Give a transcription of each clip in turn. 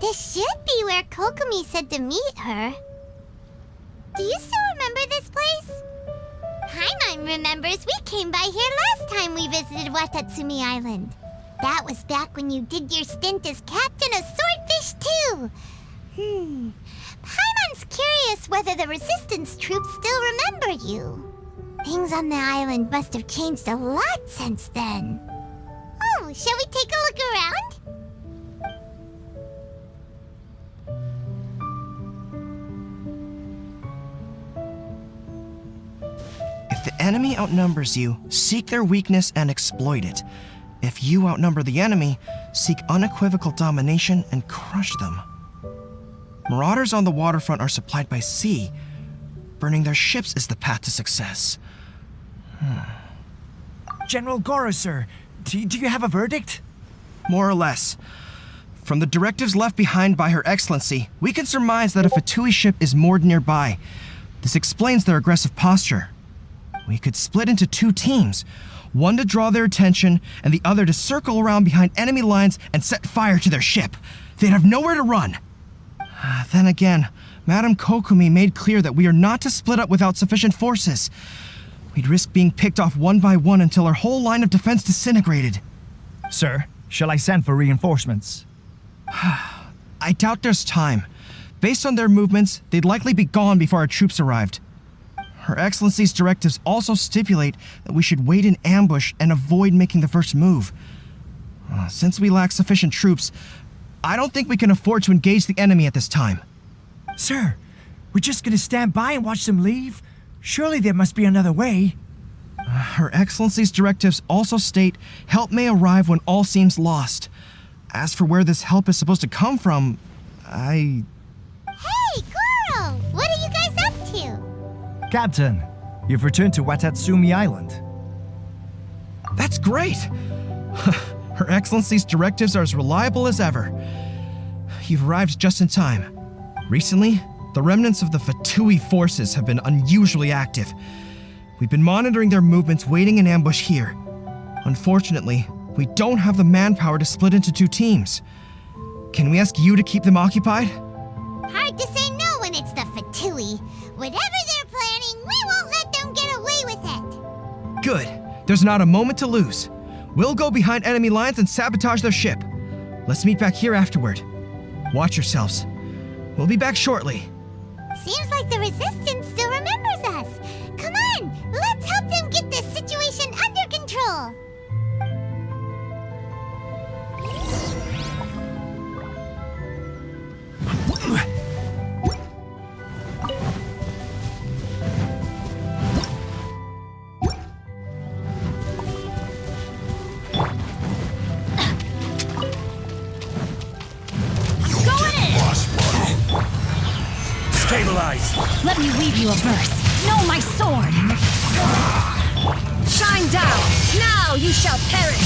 This should be where Kokomi said to meet her. Do you still remember this place? Paimon remembers we came by here last time we visited Watatsumi Island. That was back when you did your stint as captain of Swordfish too. Paimon's curious whether the resistance troops still remember you. Things on the island must have changed a lot since then. Oh, shall we take a look around? If the enemy outnumbers you, seek their weakness and exploit it. If you outnumber the enemy, seek unequivocal domination and crush them. Marauders on the waterfront are supplied by sea. Burning their ships is the path to success. General Goro, sir, do you have a verdict? More or less. From the directives left behind by Her Excellency, we can surmise that a Fatui ship is moored nearby. This explains their aggressive posture. We could split into 2 teams, one to draw their attention and the other to circle around behind enemy lines and set fire to their ship. They'd have nowhere to run. Then again, Madame Kokomi made clear that we are not to split up without sufficient forces. We'd risk being picked off one by one until our whole line of defense disintegrated. Sir, shall I send for reinforcements? I doubt there's time. Based on their movements, they'd likely be gone before our troops arrived. Her Excellency's directives also stipulate that we should wait in ambush and avoid making the first move. Since we lack sufficient troops, I don't think we can afford to engage the enemy at this time. Sir, we're just gonna stand by and watch them leave? Surely there must be another way. Her Excellency's directives also state help may arrive when all seems lost. As for where this help is supposed to come from, Hey, Goro! What are you guys up to? Captain, you've returned to Watatsumi Island. that's great! Her Excellency's directives are as reliable as ever. You've arrived just in time. Recently, the remnants of the Fatui forces have been unusually active. We've been monitoring their movements, waiting in ambush here. Unfortunately, we don't have the manpower to split into 2 teams. Can we ask you to keep them occupied? Hard to say no when it's the Fatui. Whatever they're planning, we won't let them get away with it. Good. There's not a moment to lose. We'll go behind enemy lines and sabotage their ship. Let's meet back here afterward. Watch yourselves. We'll be back shortly. Seems like the Resistance still remembers us. Come on, let's help them get this situation under control. Stabilize! Let me weave you a verse. Know my sword! Shine down! Now you shall perish!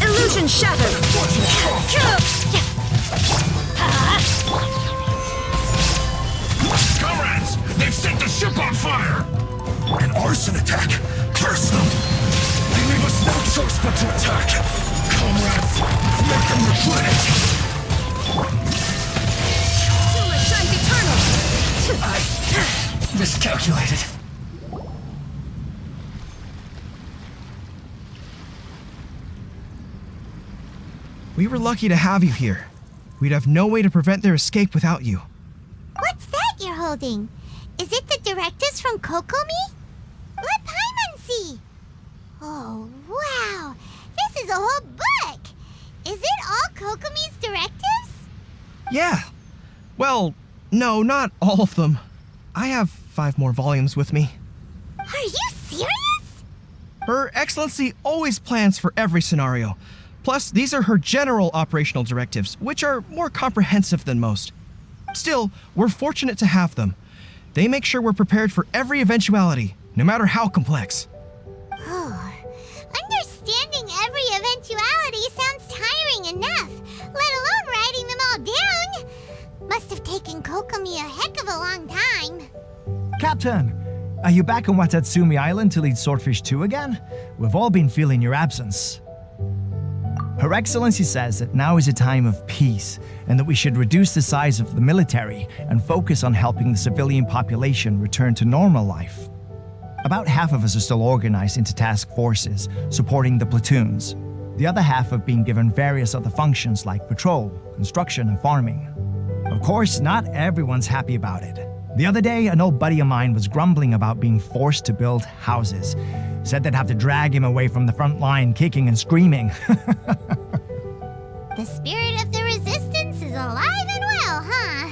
Illusion shattered! Comrades! They've set the ship on fire! An arson attack! Curse them! They leave us no choice but to attack! Comrades, make them regret it! Silver shines eternal! I miscalculated. We were lucky to have you here. We'd have no way to prevent their escape without you. What's that you're holding? Is it the directives from Kokomi? Let Paimon see. Oh, wow. This is a whole book. Is it all Kokomi's directives? Yeah. Well, no, not all of them. I have 5 more volumes with me. Are you serious? Her Excellency always plans for every scenario. Plus, these are her general operational directives, which are more comprehensive than most. Still, we're fortunate to have them. They make sure we're prepared for every eventuality, no matter how complex. Oh, understanding every eventuality sounds tiring enough, let alone writing them all down. Must have taken Kokomi a heck of a long time. Captain, Are you back on Watatsumi Island to lead Swordfish 2 again? We've all been feeling your absence. Her Excellency says that now is a time of peace, and that we should reduce the size of the military and focus on helping the civilian population return to normal life. About half of us are still organized into task forces, supporting the platoons. The other half have been given various other functions like patrol, construction, and farming. Of course, not everyone's happy about it. The other day, an old buddy of mine was grumbling about being forced to build houses. Said they'd have to drag him away from the front line, kicking and screaming. The spirit of the resistance is alive and well, huh?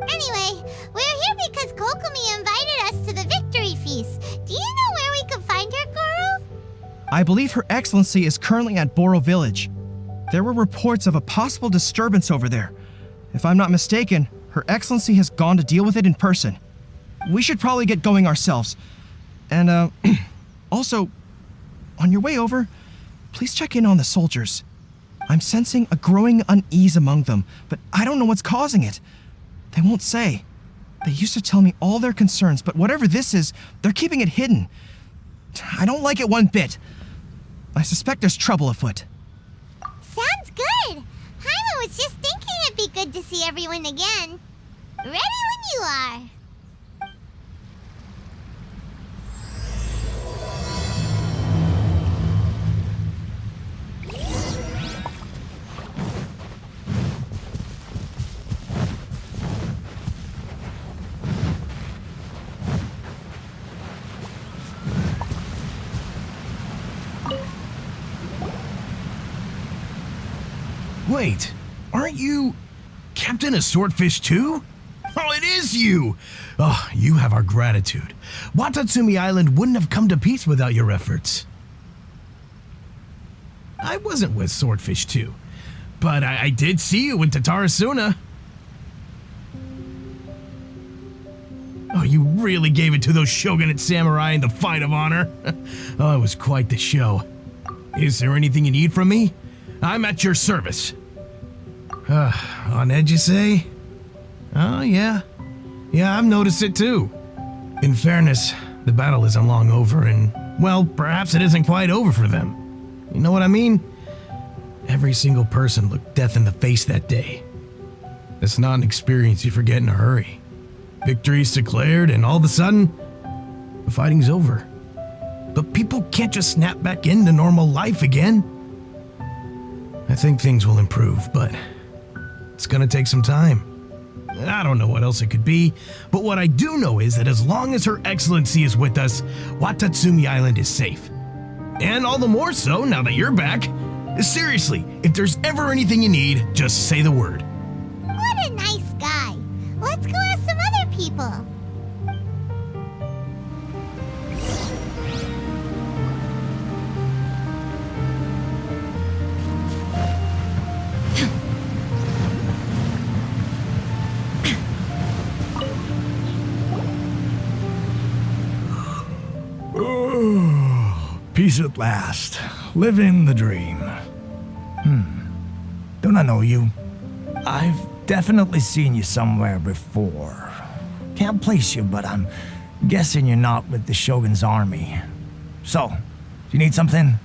Anyway, we're here because Kokomi invited us to the victory feast. Do you know where we can find her, Guru? I believe Her Excellency is currently at Boro Village. There were reports of a possible disturbance over there. If I'm not mistaken, Her Excellency has gone to deal with it in person. We should probably get going ourselves. And, also, on your way over, please check in on the soldiers. I'm sensing a growing unease among them, but I don't know what's causing it. They won't say. They used to tell me all their concerns, but whatever this is, they're keeping it hidden. I don't like it one bit. I suspect there's trouble afoot. Sounds good. Jaime was just thinking it'd be good to see everyone again. Ready when you are. Wait, aren't you Captain of Swordfish 2? Oh, it is you! Oh, you have our gratitude. Watatsumi Island wouldn't have come to peace without your efforts. I wasn't with Swordfish 2, but I did see you with Tatarasuna. Oh, you really gave it to those shogunate samurai in the fight of honor. Oh, it was quite the show. Is there anything you need from me? I'm at your service. On edge, you say? Oh, yeah. Yeah, I've noticed it too. In fairness, the battle isn't long over and, well, perhaps it isn't quite over for them. You know what I mean? Every single person looked death in the face that day. It's not an experience you forget in a hurry. Victory's declared and all of a sudden, the fighting's over. But people can't just snap back into normal life again. I think things will improve, but it's gonna take some time. I don't know what else it could be, but what I do know is that as long as Her Excellency is with us, Watatsumi Island is safe. And all the more so now that you're back. Seriously, if there's ever anything you need, just say the word. What a nice guy. Let's go ask some other people. Peace at last. Living the dream. Don't I know you? I've definitely seen you somewhere before. Can't place you, but I'm guessing you're not with the Shogun's army. So, do you need something?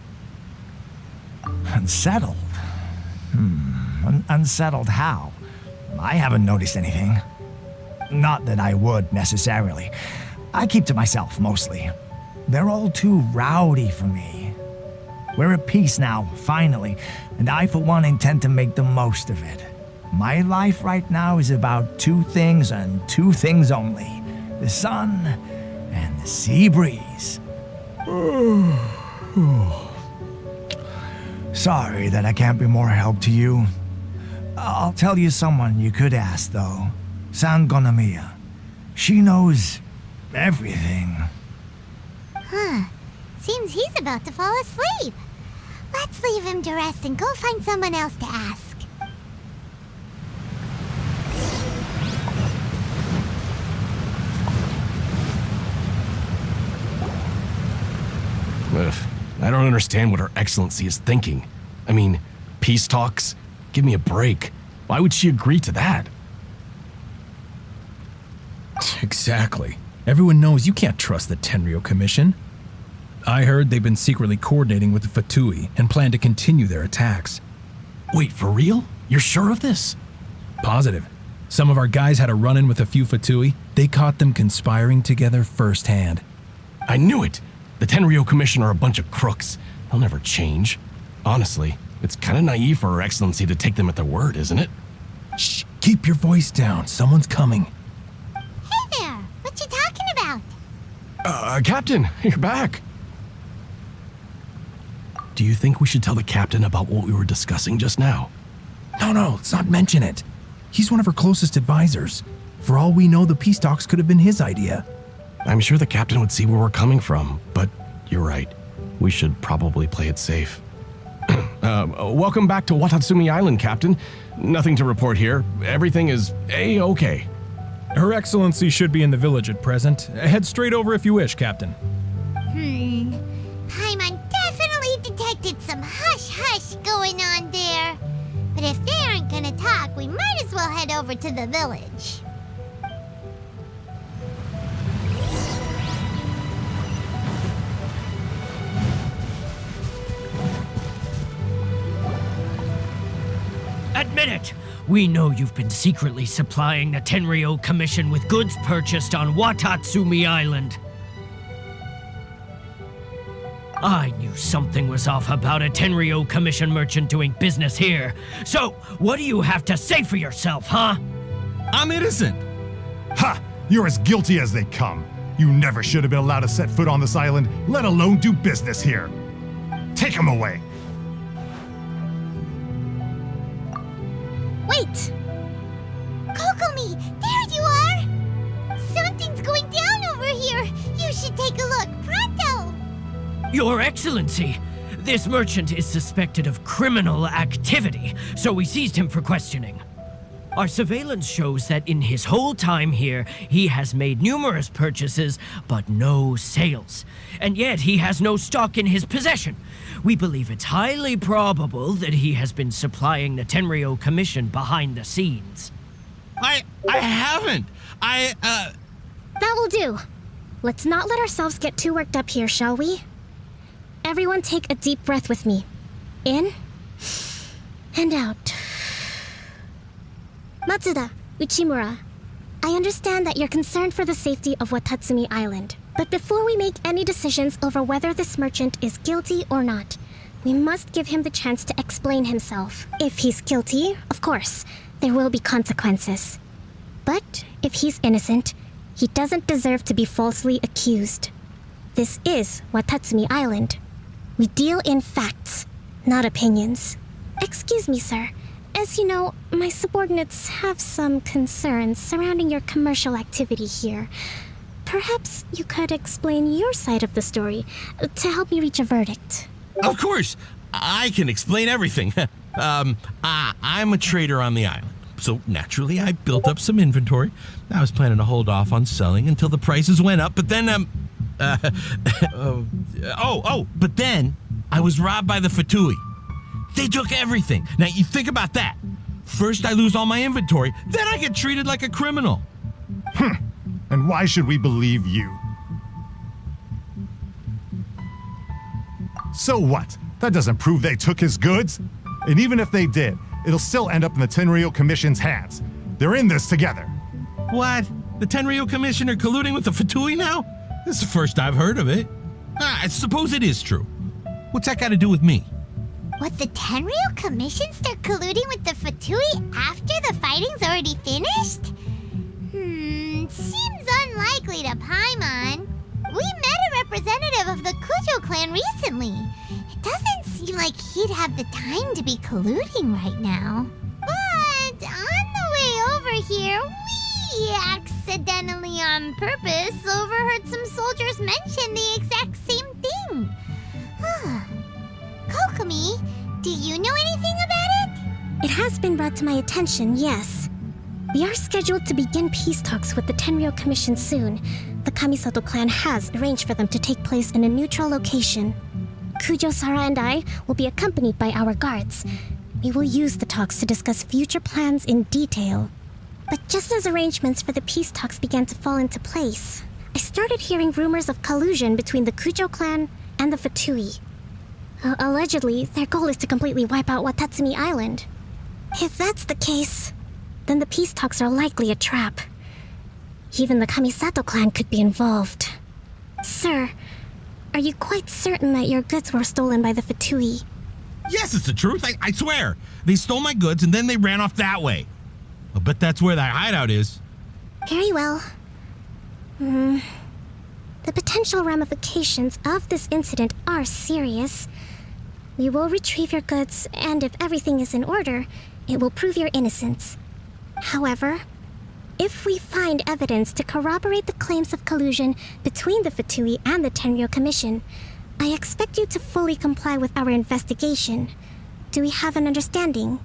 Unsettled? Unsettled how? I haven't noticed anything. Not that I would, necessarily. I keep to myself, mostly. They're all too rowdy for me. We're at peace now, finally, and I, for one, intend to make the most of it. My life right now is about two things and two things only. The sun and the sea breeze. Sorry that I can't be more help to you. I'll tell you someone you could ask, though. Sangonomiya. She knows everything. Huh. Seems he's about to fall asleep. Let's leave him to rest and go find someone else to ask. Ugh, I don't understand what Her Excellency is thinking. I mean, peace talks? Give me a break. Why would she agree to that? Exactly. Everyone knows you can't trust the Tenryo Commission. I heard they've been secretly coordinating with the Fatui and plan to continue their attacks. Wait, for real? You're sure of this? Positive. Some of our guys had a run-in with a few Fatui. They caught them conspiring together firsthand. I knew it! The Tenryo Commission are a bunch of crooks. They'll never change. Honestly, it's kind of naive for Her Excellency to take them at their word, isn't it? Shh, keep your voice down. Someone's coming. Hey there! What you talking about? Captain, you're back. Do you think we should tell the captain about what we were discussing just now? No, let's not mention it. He's one of our closest advisors. For all we know, the peace talks could have been his idea. I'm sure the captain would see where we're coming from, but you're right. We should probably play it safe. Welcome back to Watatsumi Island, Captain. Nothing to report here. Everything is A-okay. Her Excellency should be in the village at present. Head straight over if you wish, Captain. Paimon definitely detected some hush-hush going on there. But if they aren't gonna talk, we might as well head over to the village. Admit it! We know you've been secretly supplying the Tenryo Commission with goods purchased on Watatsumi Island. I knew something was off about a Tenryo Commission merchant doing business here. So, what do you have to say for yourself, huh? I'm innocent! Ha! You're as guilty as they come. You never should have been allowed to set foot on this island, let alone do business here. Take him away! Wait! Kokomi, there you are! Something's going down over here! You should take a look, pronto! Your Excellency, this merchant is suspected of criminal activity, so we seized him for questioning. Our surveillance shows that in his whole time here, he has made numerous purchases, but no sales. And yet he has no stock in his possession. We believe it's highly probable that he has been supplying the Tenryo Commission behind the scenes. I haven't. That will do. Let's not let ourselves get too worked up here, shall we? Everyone take a deep breath with me. In and out. Matsuda, Uchimura, I understand that you're concerned for the safety of Watatsumi Island. But before we make any decisions over whether this merchant is guilty or not, we must give him the chance to explain himself. If he's guilty, of course, there will be consequences. But if he's innocent, he doesn't deserve to be falsely accused. This is Watatsumi Island. We deal in facts, not opinions. Excuse me, sir. As you know, my subordinates have some concerns surrounding your commercial activity here. Perhaps you could explain your side of the story to help me reach a verdict. Of course, I can explain everything. I'm a trader on the island, so naturally I built up some inventory. I was planning to hold off on selling until the prices went up, but then, but then I was robbed by the Fatui. They took everything. Now you think about that. First I lose all my inventory, then I get treated like a criminal. And why should we believe you? So what? That doesn't prove they took his goods. And even if they did, it'll still end up in the Tenryo Commission's hands. They're in this together. What? The Tenryo Commission are colluding with the Fatui now? This is the first I've heard of it. I suppose it is true. What's that got to do with me? What, the Tenryo Commission start colluding with the Fatui after the fighting's already finished? Seems unlikely to Paimon. We met a representative of the Kujo clan recently. It doesn't seem like he'd have the time to be colluding right now. But on the way over here, we accidentally on purpose overheard some soldiers mention the exact same thing. Kokomi, do you know anything about it? It has been brought to my attention, yes. We are scheduled to begin peace talks with the Tenryo Commission soon. The Kamisato clan has arranged for them to take place in a neutral location. Kujo, Sara, and I will be accompanied by our guards. We will use the talks to discuss future plans in detail. But just as arrangements for the peace talks began to fall into place, I started hearing rumors of collusion between the Kujo clan and the Fatui. Allegedly, their goal is to completely wipe out Watatsumi Island. If that's the case, then the peace talks are likely a trap. Even the Kamisato clan could be involved. Sir, are you quite certain that your goods were stolen by the Fatui? Yes, it's the truth. I swear. They stole my goods and then they ran off that way. I'll bet that's where that hideout is. Very well. The potential ramifications of this incident are serious. We will retrieve your goods, and if everything is in order, it will prove your innocence. However, if we find evidence to corroborate the claims of collusion between the Fatui and the Tenryo Commission, I expect you to fully comply with our investigation. Do we have an understanding?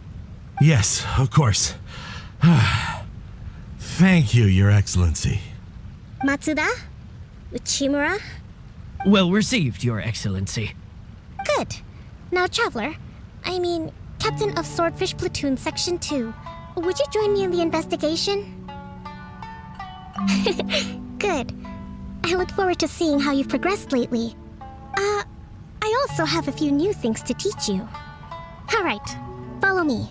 Yes, of course. Thank you, Your Excellency. Matsuda? Uchimura? Well received, Your Excellency. Good. Now, Traveler, Captain of Swordfish Platoon Section 2, would you join me in the investigation? Good. I look forward to seeing how you've progressed lately. I also have a few new things to teach you. Alright, follow me.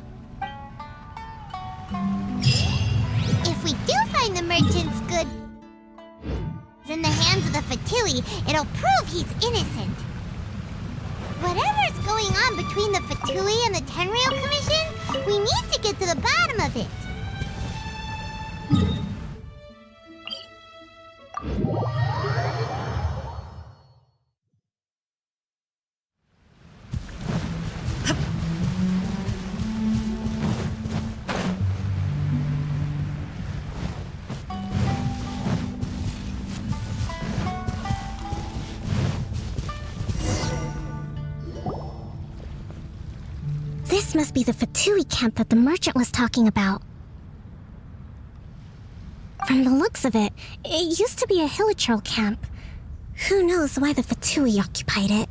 If we do find the merchant's goods in the hands of the Fatui, it'll prove he's innocent. Whatever's going on between the Fatui and the Tenryo Commission, we need to get to the bottom of it. This must be the Fatui camp that the merchant was talking about. From the looks of it, it used to be a Hilichurl camp. Who knows why the Fatui occupied it?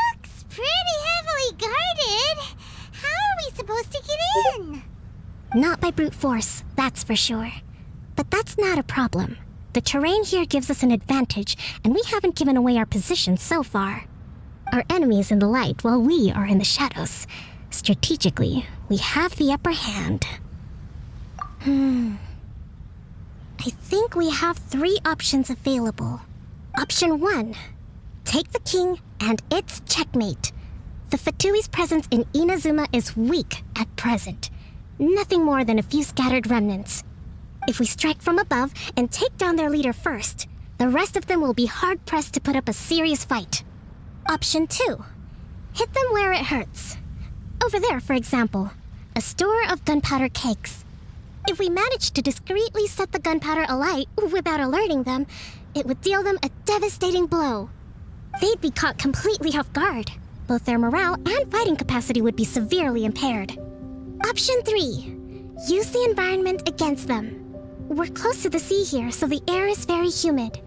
Looks pretty heavily guarded. How are we supposed to get in? Not by brute force, that's for sure. But that's not a problem. The terrain here gives us an advantage, and we haven't given away our position so far. Our enemy is in the light while we are in the shadows. Strategically, we have the upper hand. I think we have 3 options available. Option 1. Take the king and it's checkmate. The Fatui's presence in Inazuma is weak at present. Nothing more than a few scattered remnants. If we strike from above and take down their leader first, the rest of them will be hard-pressed to put up a serious fight. Option 2. Hit them where it hurts. Over there, for example, a store of gunpowder cakes. If we manage to discreetly set the gunpowder alight without alerting them, it would deal them a devastating blow. They'd be caught completely off guard. Both their morale and fighting capacity would be severely impaired. Option 3. Use the environment against them. We're close to the sea here, so the air is very humid.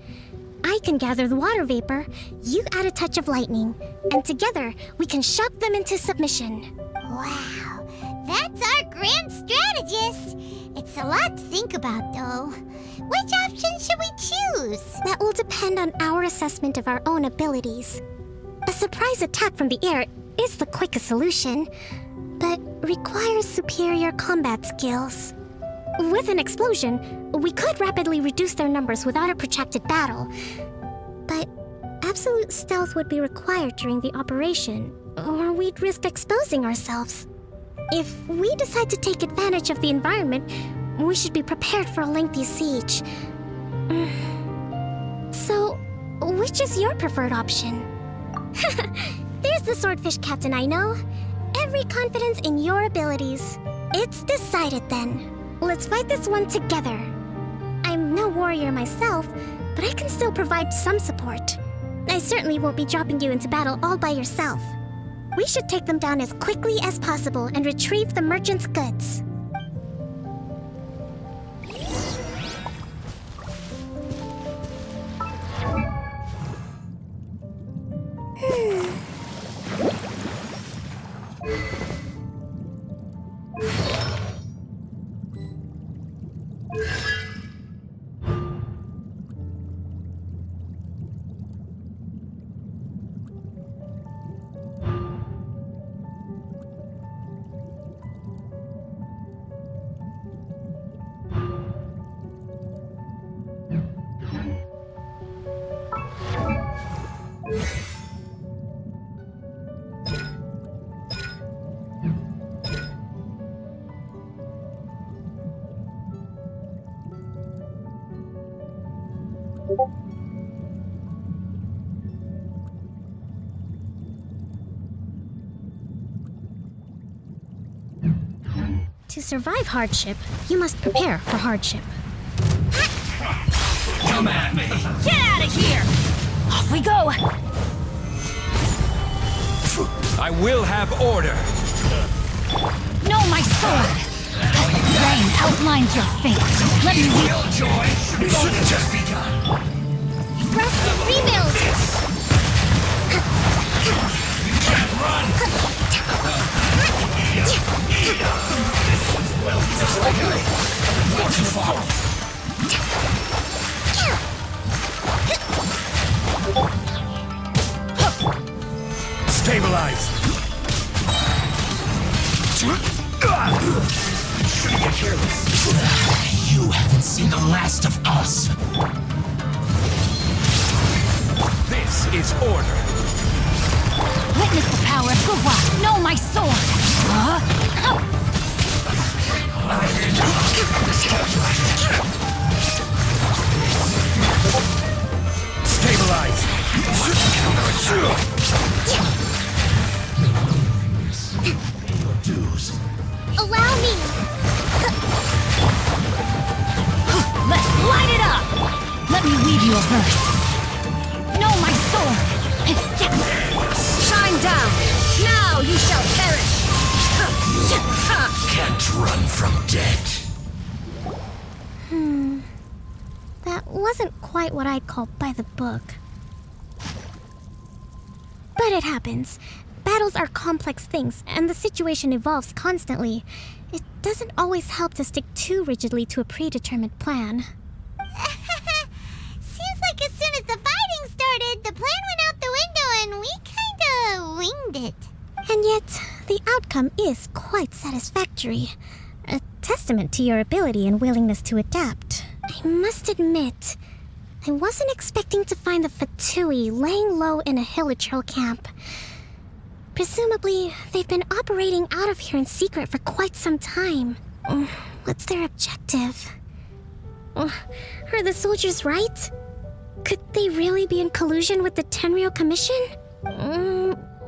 I can gather the water vapor, you add a touch of lightning, and together we can shock them into submission. Wow, that's our grand strategist. It's a lot to think about, though. Which option should we choose? That will depend on our assessment of our own abilities. A surprise attack from the air is the quickest solution, but requires superior combat skills. With an explosion, we could rapidly reduce their numbers without a protracted battle. But absolute stealth would be required during the operation, or we'd risk exposing ourselves. If we decide to take advantage of the environment, we should be prepared for a lengthy siege. So, which is your preferred option? There's the swordfish captain I know. Every confidence in your abilities. It's decided then. Let's fight this one together. I'm no warrior myself, but I can still provide some support. I certainly won't be dropping you into battle all by yourself. We should take them down as quickly as possible and retrieve the merchant's goods. To survive hardship, you must prepare for hardship. Come at me! Get out of here! Off we go! I will have order. No, my sword! Rain outlines your fate. Let me read. Killjoy should have just begun. Rest and rebuild! Can't run! Not too far. Stabilize. Shouldn't get careless. You haven't seen the last of us. This is order. Witness the power of Guhua. Know my sword. Stabilize. Allow me! Let's light it up! Let me weave you a verse. Know my sword. Shine down. Now you shall perish. Can't run from death. That wasn't quite what I'd call by the book. But it happens. Battles are complex things, and the situation evolves constantly. It doesn't always help to stick too rigidly to a predetermined plan. Seems like as soon as the fighting started, the plan went out the window and we kinda winged it. And yet, the outcome is quite satisfactory. A testament to your ability and willingness to adapt. I must admit, I wasn't expecting to find the Fatui laying low in a Hilichurl camp. Presumably, they've been operating out of here in secret for quite some time. What's their objective? Are the soldiers right? Could they really be in collusion with the Tenryou Commission?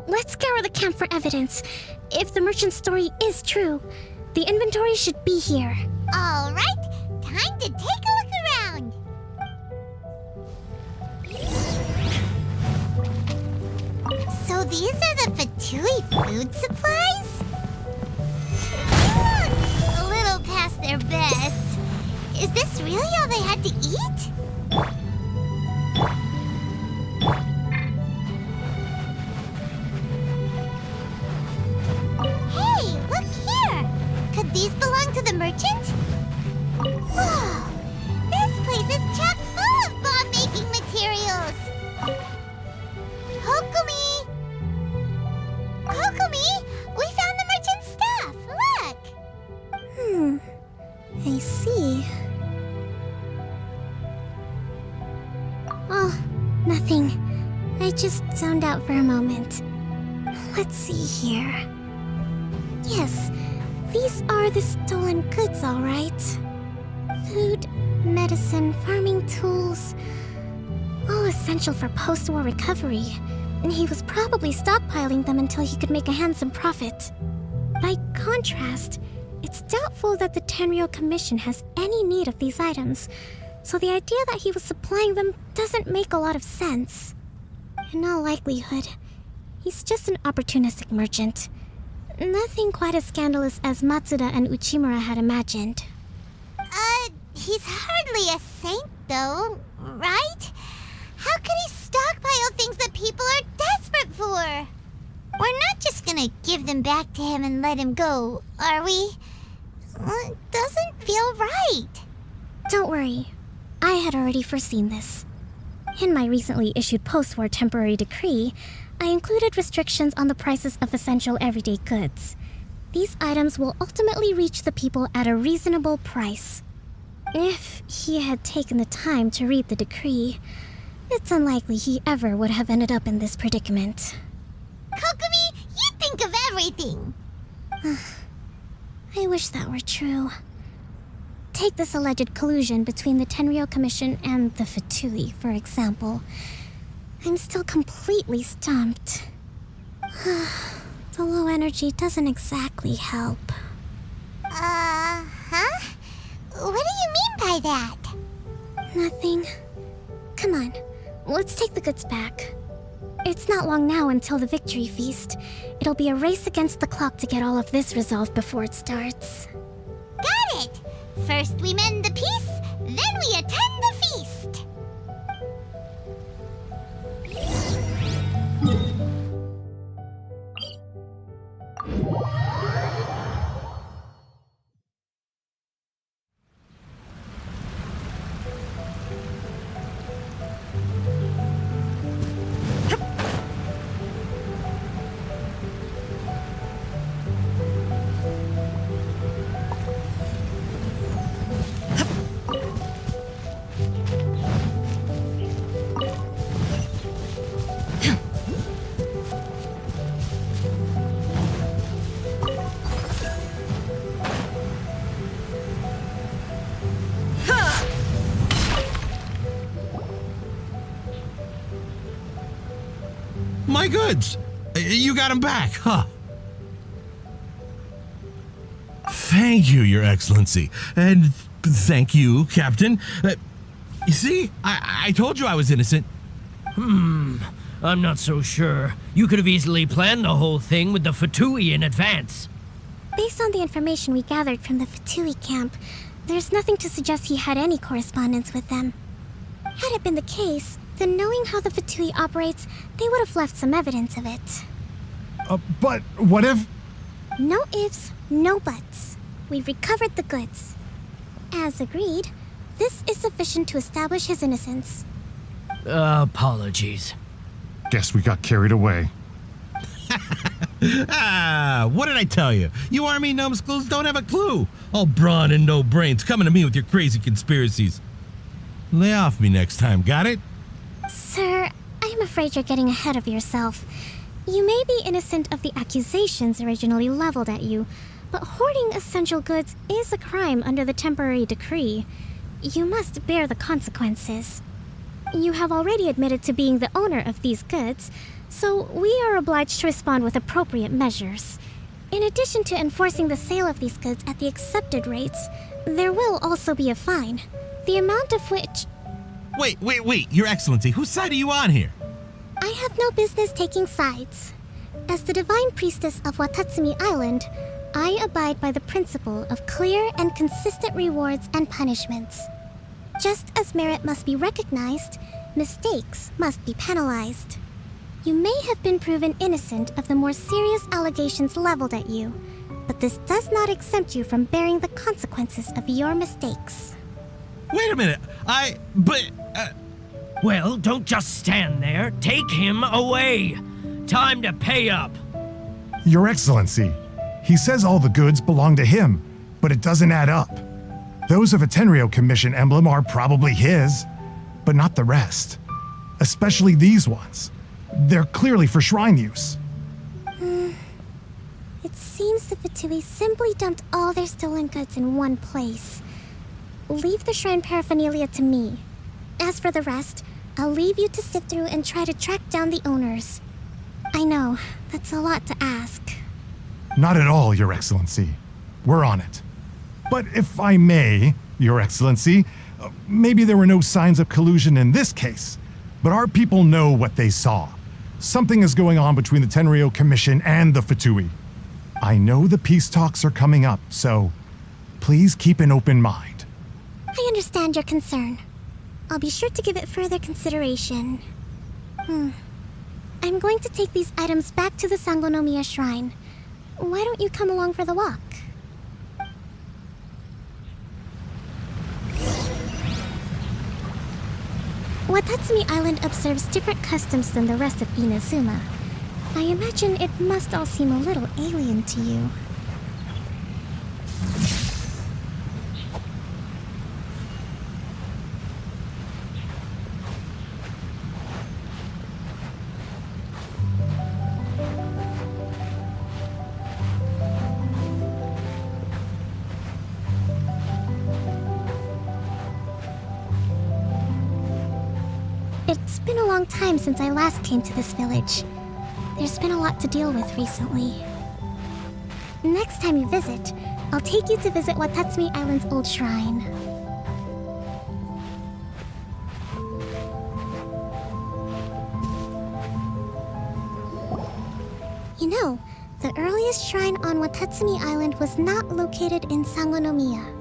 Let's scour the camp for evidence. If the merchant's story is true, the inventory should be here. All right, time to take a look around. So these are the Fatui food supplies? They look a little past their best. Is this really all they had to eat? Hey, look here! Could these belong to the merchant? Whoa! This place is chock full of bomb-making materials! Kokomi! Kokomi! We found the merchant's stuff! Look! I see. Oh, nothing. I just zoned out for a moment. Let's see here. Yes, these are the stolen goods, all right. Food, medicine, farming tools. All essential for post-war recovery. And he was probably stockpiling them until he could make a handsome profit. By contrast, it's doubtful that the Tenryou Commission has any need of these items, so the idea that he was supplying them doesn't make a lot of sense. In all likelihood, he's just an opportunistic merchant. Nothing quite as scandalous as Matsuda and Uchimura had imagined. He's hardly a saint, though, right? How could he stockpile things that people are desperate for? We're not just gonna give them back to him and let him go, are we? It doesn't feel right. Don't worry. I had already foreseen this. In my recently issued post-war temporary decree, I included restrictions on the prices of essential everyday goods. These items will ultimately reach the people at a reasonable price. If he had taken the time to read the decree, it's unlikely he ever would have ended up in this predicament. Kokomi, you think of everything! I wish that were true. Take this alleged collusion between the Tenryou Commission and the Fatui, for example. I'm still completely stumped. The low energy doesn't exactly help. Huh? What do you mean by that? Nothing. Come on, let's take the goods back. It's not long now until the victory feast. It'll be a race against the clock to get all of this resolved before it starts. Got it! First we mend the peace, then we attend the feast! My goods! You got them back, huh? Thank you, Your Excellency. And thank you, Captain. You see, I told you I was innocent. I'm not so sure. You could have easily planned the whole thing with the Fatui in advance. Based on the information we gathered from the Fatui camp, there's nothing to suggest he had any correspondence with them. Had it been the case, then knowing how the Fatui operates, they would have left some evidence of it. But what if... No ifs, no buts. We've recovered the goods. As agreed, this is sufficient to establish his innocence. Apologies. Guess we got carried away. What did I tell you? You army numbskulls don't have a clue. All brawn and no brains coming to me with your crazy conspiracies. Lay off me next time, got it? Sir, I'm afraid you're getting ahead of yourself. You may be innocent of the accusations originally leveled at you, but hoarding essential goods is a crime under the temporary decree. You must bear the consequences. You have already admitted to being the owner of these goods, so we are obliged to respond with appropriate measures. In addition to enforcing the sale of these goods at the accepted rates, there will also be a fine, the amount of which... Wait, Your Excellency, whose side are you on here? I have no business taking sides. As the Divine Priestess of Watatsumi Island, I abide by the principle of clear and consistent rewards and punishments. Just as merit must be recognized, mistakes must be penalized. You may have been proven innocent of the more serious allegations leveled at you, but this does not exempt you from bearing the consequences of your mistakes. Wait a minute, Well, don't just stand there. Take him away. Time to pay up. Your Excellency, he says all the goods belong to him, but it doesn't add up. Those of a Tenryou Commission emblem are probably his, but not the rest. Especially these ones. They're clearly for shrine use. It seems the Fatui simply dumped all their stolen goods in one place. Leave the shrine paraphernalia to me. As for the rest, I'll leave you to sift through and try to track down the owners. I know, that's a lot to ask. Not at all, Your Excellency. We're on it. But if I may, Your Excellency, maybe there were no signs of collusion in this case, but our people know what they saw. Something is going on between the Tenryou Commission and the Fatui. I know the peace talks are coming up, so please keep an open mind. I understand your concern. I'll be sure to give it further consideration. I'm going to take these items back to the Sangonomiya Shrine. Why don't you come along for the walk? Watatsumi Island observes different customs than the rest of Inazuma. I imagine it must all seem a little alien to you. It's been a long time since I last came to this village. There's been a lot to deal with recently. Next time you visit, I'll take you to visit Watatsumi Island's old shrine. You know, the earliest shrine on Watatsumi Island was not located in Sangonomiya.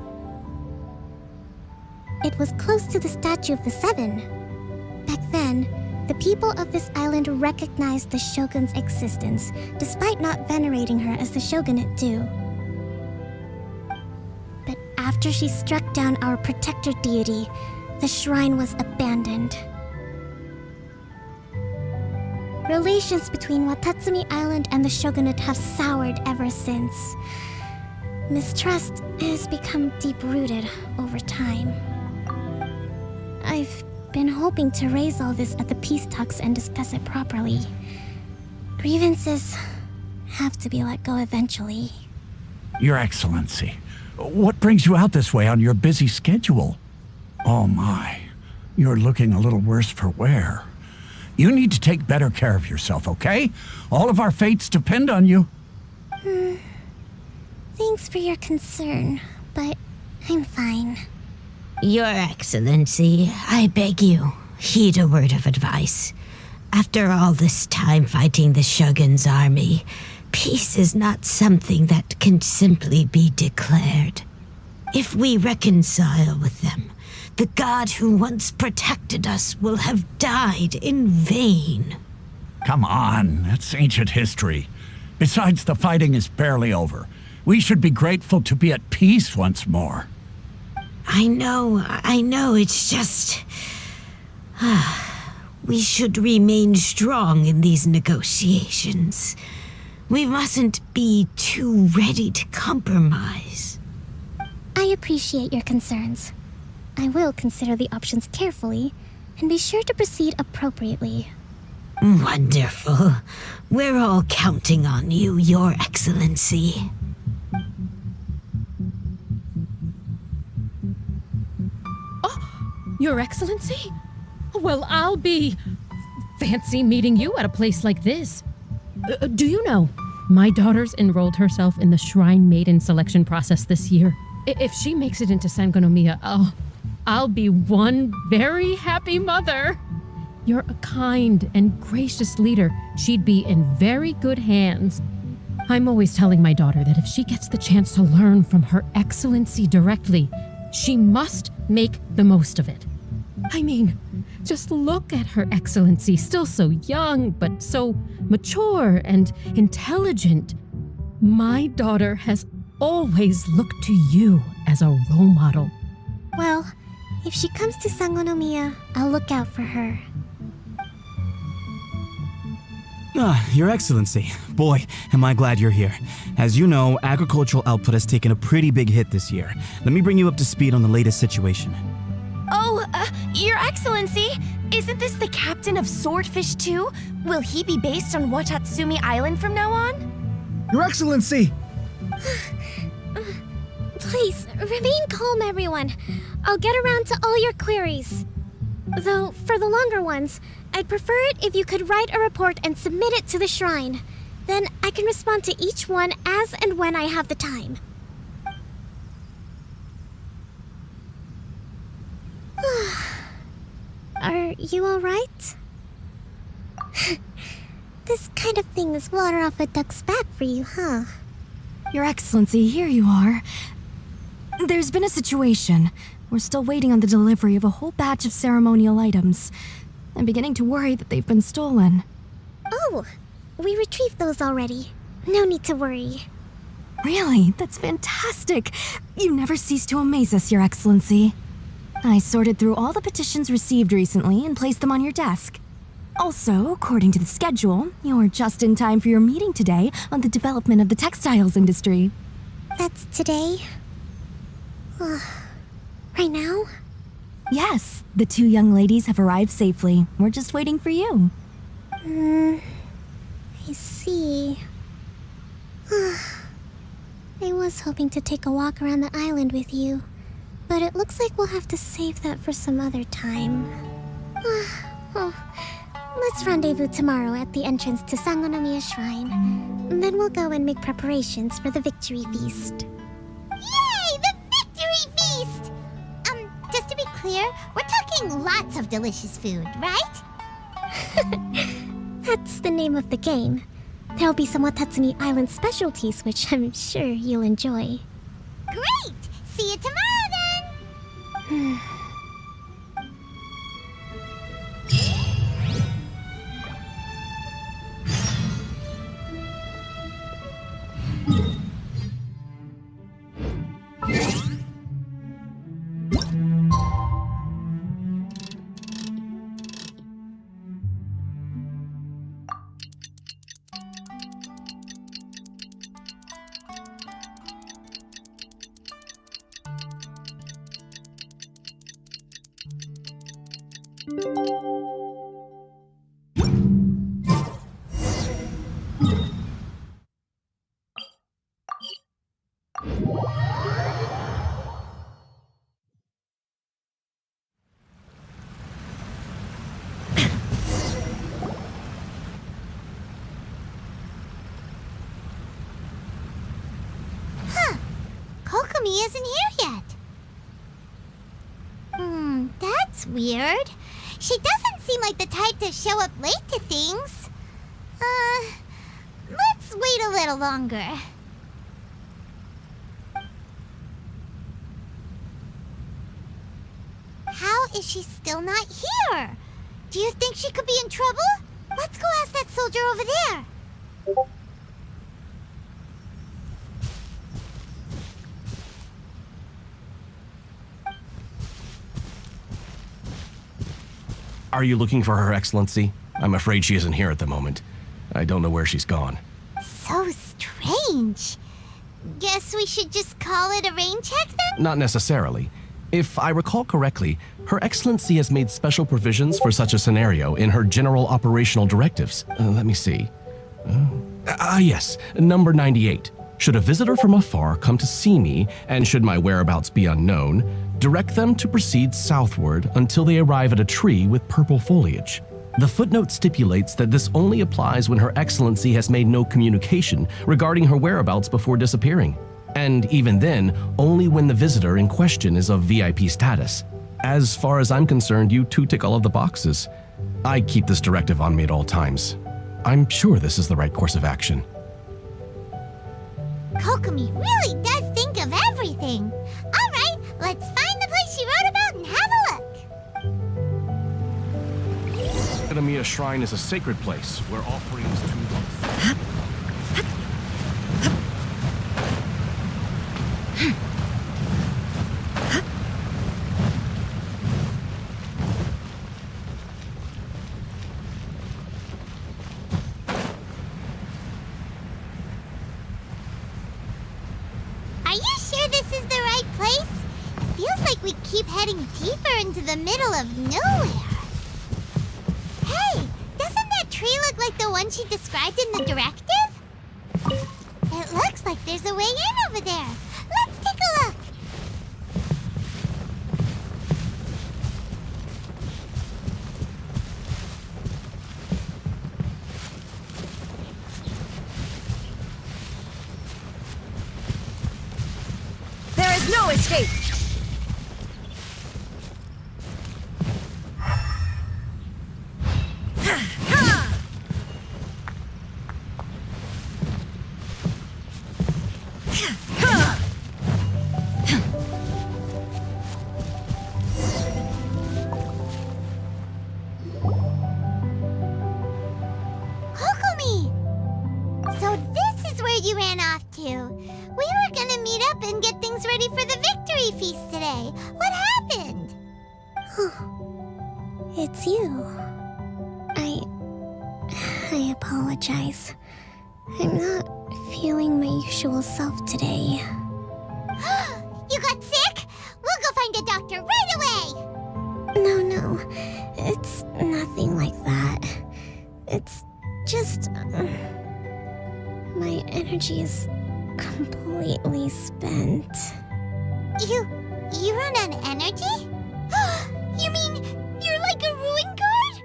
It was close to the Statue of the Seven. Back then, the people of this island recognized the shogun's existence, despite not venerating her as the shogunate do. But after she struck down our protector deity, the shrine was abandoned. Relations between Watatsumi Island and the shogunate have soured ever since. Mistrust has become deep-rooted over time. I've been hoping to raise all this at the peace talks and discuss it properly. Grievances have to be let go eventually. Your Excellency, what brings you out this way on your busy schedule? Oh my, you're looking a little worse for wear. You need to take better care of yourself, okay? All of our fates depend on you. Thanks for your concern, but I'm fine. Your Excellency, I beg you, heed a word of advice. After all this time fighting the Shogun's army, peace is not something that can simply be declared. If we reconcile with them, the god who once protected us will have died in vain. Come on, that's ancient history. Besides, the fighting is barely over. We should be grateful to be at peace once more. I know, it's just... we should remain strong in these negotiations. We mustn't be too ready to compromise. I appreciate your concerns. I will consider the options carefully and be sure to proceed appropriately. Wonderful. We're all counting on you, Your Excellency. Your Excellency? Well, I'll be... fancy meeting you at a place like this. Do you know, my daughter's enrolled herself in the Shrine Maiden selection process this year. If she makes it into Sangonomiya, I'll be one very happy mother. You're a kind and gracious leader. She'd be in very good hands. I'm always telling my daughter that if she gets the chance to learn from Her Excellency directly, she must make the most of it. I mean, just look at Her Excellency, still so young, but so mature and intelligent. My daughter has always looked to you as a role model. Well, if she comes to Sangonomiya, I'll look out for her. Your Excellency. Boy, am I glad you're here. As you know, agricultural output has taken a pretty big hit this year. Let me bring you up to speed on the latest situation. Oh, Your Excellency, isn't this the captain of Swordfish 2? Will he be based on Watatsumi Island from now on? Your Excellency! Please, remain calm, everyone. I'll get around to all your queries. Though, for the longer ones, I'd prefer it if you could write a report and submit it to the shrine. Then I can respond to each one as and when I have the time. Are you alright? This kind of thing is water off a duck's back for you, huh? Your Excellency, here you are. There's been a situation. We're still waiting on the delivery of a whole batch of ceremonial items. I'm beginning to worry that they've been stolen. Oh, we retrieved those already. No need to worry. Really? That's fantastic. You never cease to amaze us, Your Excellency. I sorted through all the petitions received recently and placed them on your desk. Also, according to the schedule, you're just in time for your meeting today on the development of the textiles industry. That's today? Right now? Yes, the two young ladies have arrived safely. We're just waiting for you. I see. I was hoping to take a walk around the island with you, but it looks like we'll have to save that for some other time. Oh, let's rendezvous tomorrow at the entrance to Sangonomiya Shrine. Then we'll go and make preparations for the victory feast. Yay! The victory feast! Just to be clear, we're talking lots of delicious food, right? That's the name of the game. There'll be some Watatsumi Island specialties, which I'm sure you'll enjoy. Great! See you tomorrow then! Kokomi isn't here yet. That's weird. She doesn't seem like the type to show up late to things. Let's wait a little longer. How is she still not here? Do you think she could be in trouble? Let's go ask that soldier over there. Are you looking for Her Excellency? I'm afraid she isn't here at the moment. I don't know where she's gone. So strange. Guess we should just call it a rain check then? Not necessarily. If I recall correctly, Her Excellency has made special provisions for such a scenario in her general operational directives. Let me see. Yes, number 98. Should a visitor from afar come to see me, and should my whereabouts be unknown, direct them to proceed southward until they arrive at a tree with purple foliage. The footnote stipulates that this only applies when Her Excellency has made no communication regarding her whereabouts before disappearing. And even then, only when the visitor in question is of VIP status. As far as I'm concerned, you two tick all of the boxes. I keep this directive on me at all times. I'm sure this is the right course of action. Kokomi really does think of everything. All right, let's find the place she wrote about and have a look. Sangonomiya Shrine is a sacred place where offerings to Are you sure this is the right place? It feels like we keep heading deeper into the middle of nowhere. Hey, doesn't that tree look like the one she described in the directive? It looks like there's a way in over there. Let's take a look. There is no escape! Kokomi! So this is where you ran off to. We were gonna meet up and get things ready for the victory feast today. What happened? It's you. I apologize. I'm not feeling my usual self today. You got sick? We'll go find a doctor right away! No. It's nothing like that. It's just... my energy is completely spent. You run on energy? You mean you're like a ruin guard?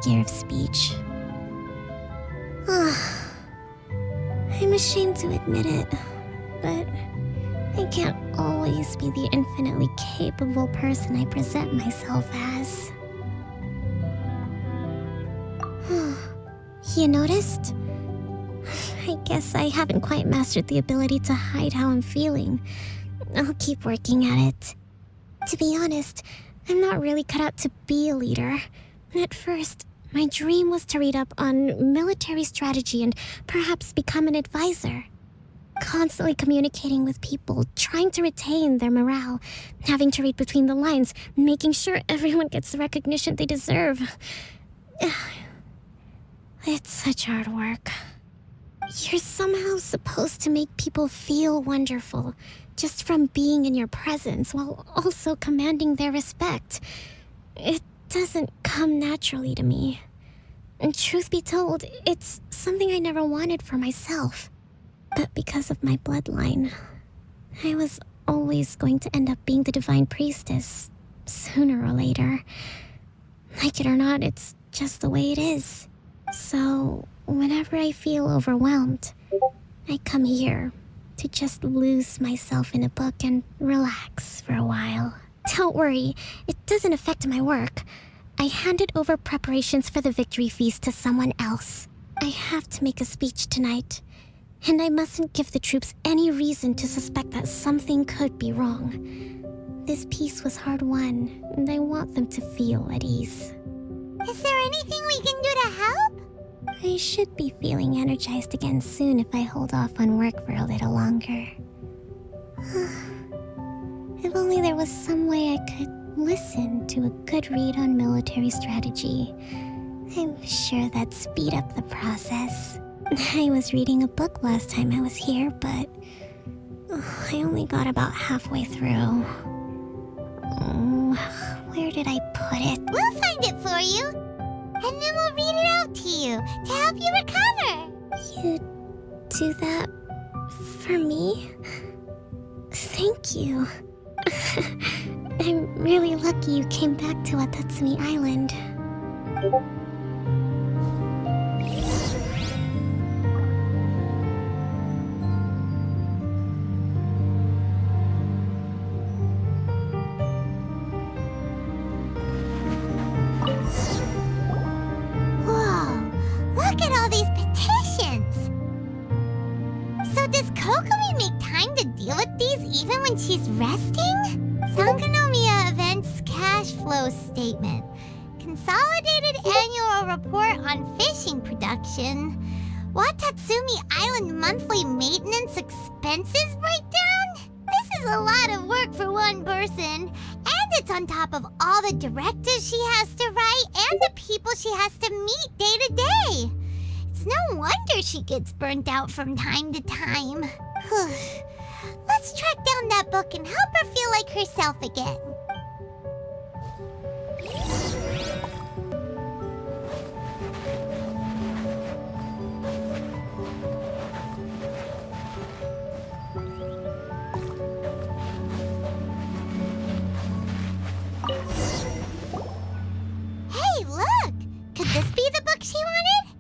fear of speech. I'm ashamed to admit it, but I can't always be the infinitely capable person I present myself as. You noticed? I guess I haven't quite mastered the ability to hide how I'm feeling. I'll keep working at it. To be honest, I'm not really cut out to be a leader. At first, my dream was to read up on military strategy and perhaps become an advisor. Constantly communicating with people, trying to retain their morale, having to read between the lines, making sure everyone gets the recognition they deserve. It's such hard work. You're somehow supposed to make people feel wonderful just from being in your presence while also commanding their respect. It doesn't come naturally to me. And truth be told, it's something I never wanted for myself. But because of my bloodline, I was always going to end up being the divine priestess, sooner or later. Like it or not, it's just the way it is. So, whenever I feel overwhelmed, I come here to just lose myself in a book and relax for a while. Don't worry, it doesn't affect my work. I handed over preparations for the victory feast to someone else. I have to make a speech tonight, and I mustn't give the troops any reason to suspect that something could be wrong. This peace was hard won, and I want them to feel at ease. Is there anything we can do to help? I should be feeling energized again soon if I hold off on work for a little longer. If only there was some way I could listen to a good read on military strategy. I'm sure that'd speed up the process. I was reading a book last time I was here, but I only got about halfway through. Where did I put it? We'll find it for you, and then we'll read it out to you to help you recover. You do that for me? Thank you. I'm really lucky you came back to Watatsumi Island. Whoa, look at all these petitions! So does Kokomi make time to deal with these even when she's resting? Sangonomiya Events Cash Flow Statement. Consolidated Annual Report on Fishing Production. Watatsumi Island Monthly Maintenance Expenses Breakdown? This is a lot of work for one person. And it's on top of all the directives she has to write and the people she has to meet day to day. It's no wonder she gets burnt out from time to time. Let's track down that book and help her feel like herself again. Hey, look! Could this be the book she wanted?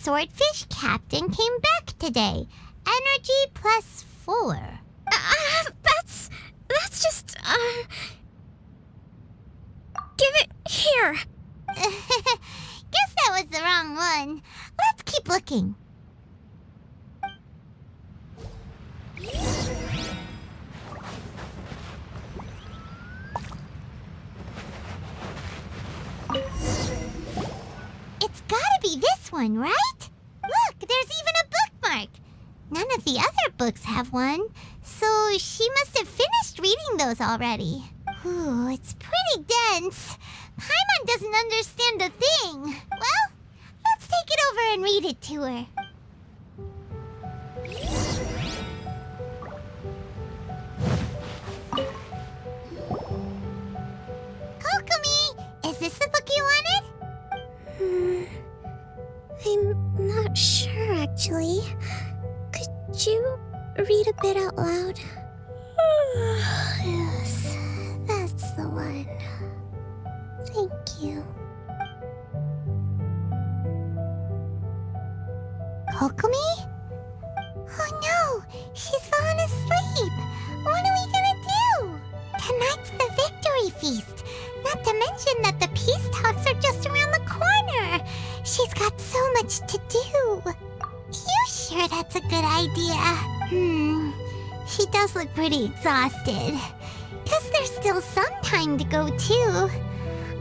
Swordfish Captain came back today. Energy +4. That's just, Give it here. Guess that was the wrong one. Let's keep looking. It's gotta be this one, right? Look, there's even a bookmark. None of the other books have one, so she must have finished reading those already. Ooh, it's pretty dense. Paimon doesn't understand a thing. Well, let's take it over and read it to her. actually. Could you read a bit out loud? Yes, that's the one. Thank you. Kokomi? Oh no, she's fallen asleep. What are we gonna do? Tonight's the victory feast. Not to mention that the peace talks are just around the corner. She's got so much to do. You sure that's a good idea? She does look pretty exhausted. Guess there's still some time to go too.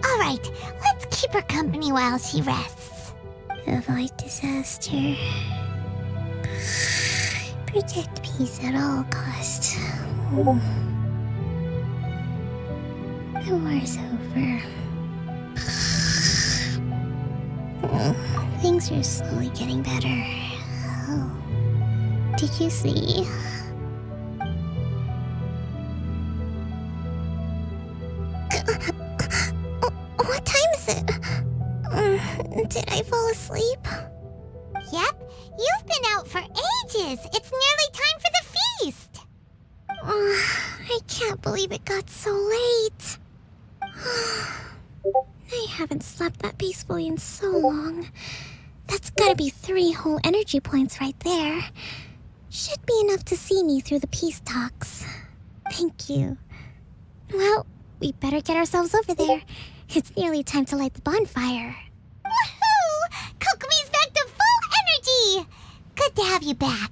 Alright, let's keep her company while she rests. Avoid disaster. Protect peace at all costs. The war's over. Things are slowly getting better. Oh. Did you see? What time is it? Did I fall asleep? Yep, you've been out for ages. It's nearly time for the feast. I can't believe it got so late. I haven't slept that peacefully in so long. That's gotta be 3 whole energy points right there. Should be enough to see me through the peace talks. Thank you. Well, we better get ourselves over there. It's nearly time to light the bonfire. Woohoo! Kokomi's back to full energy! Good to have you back.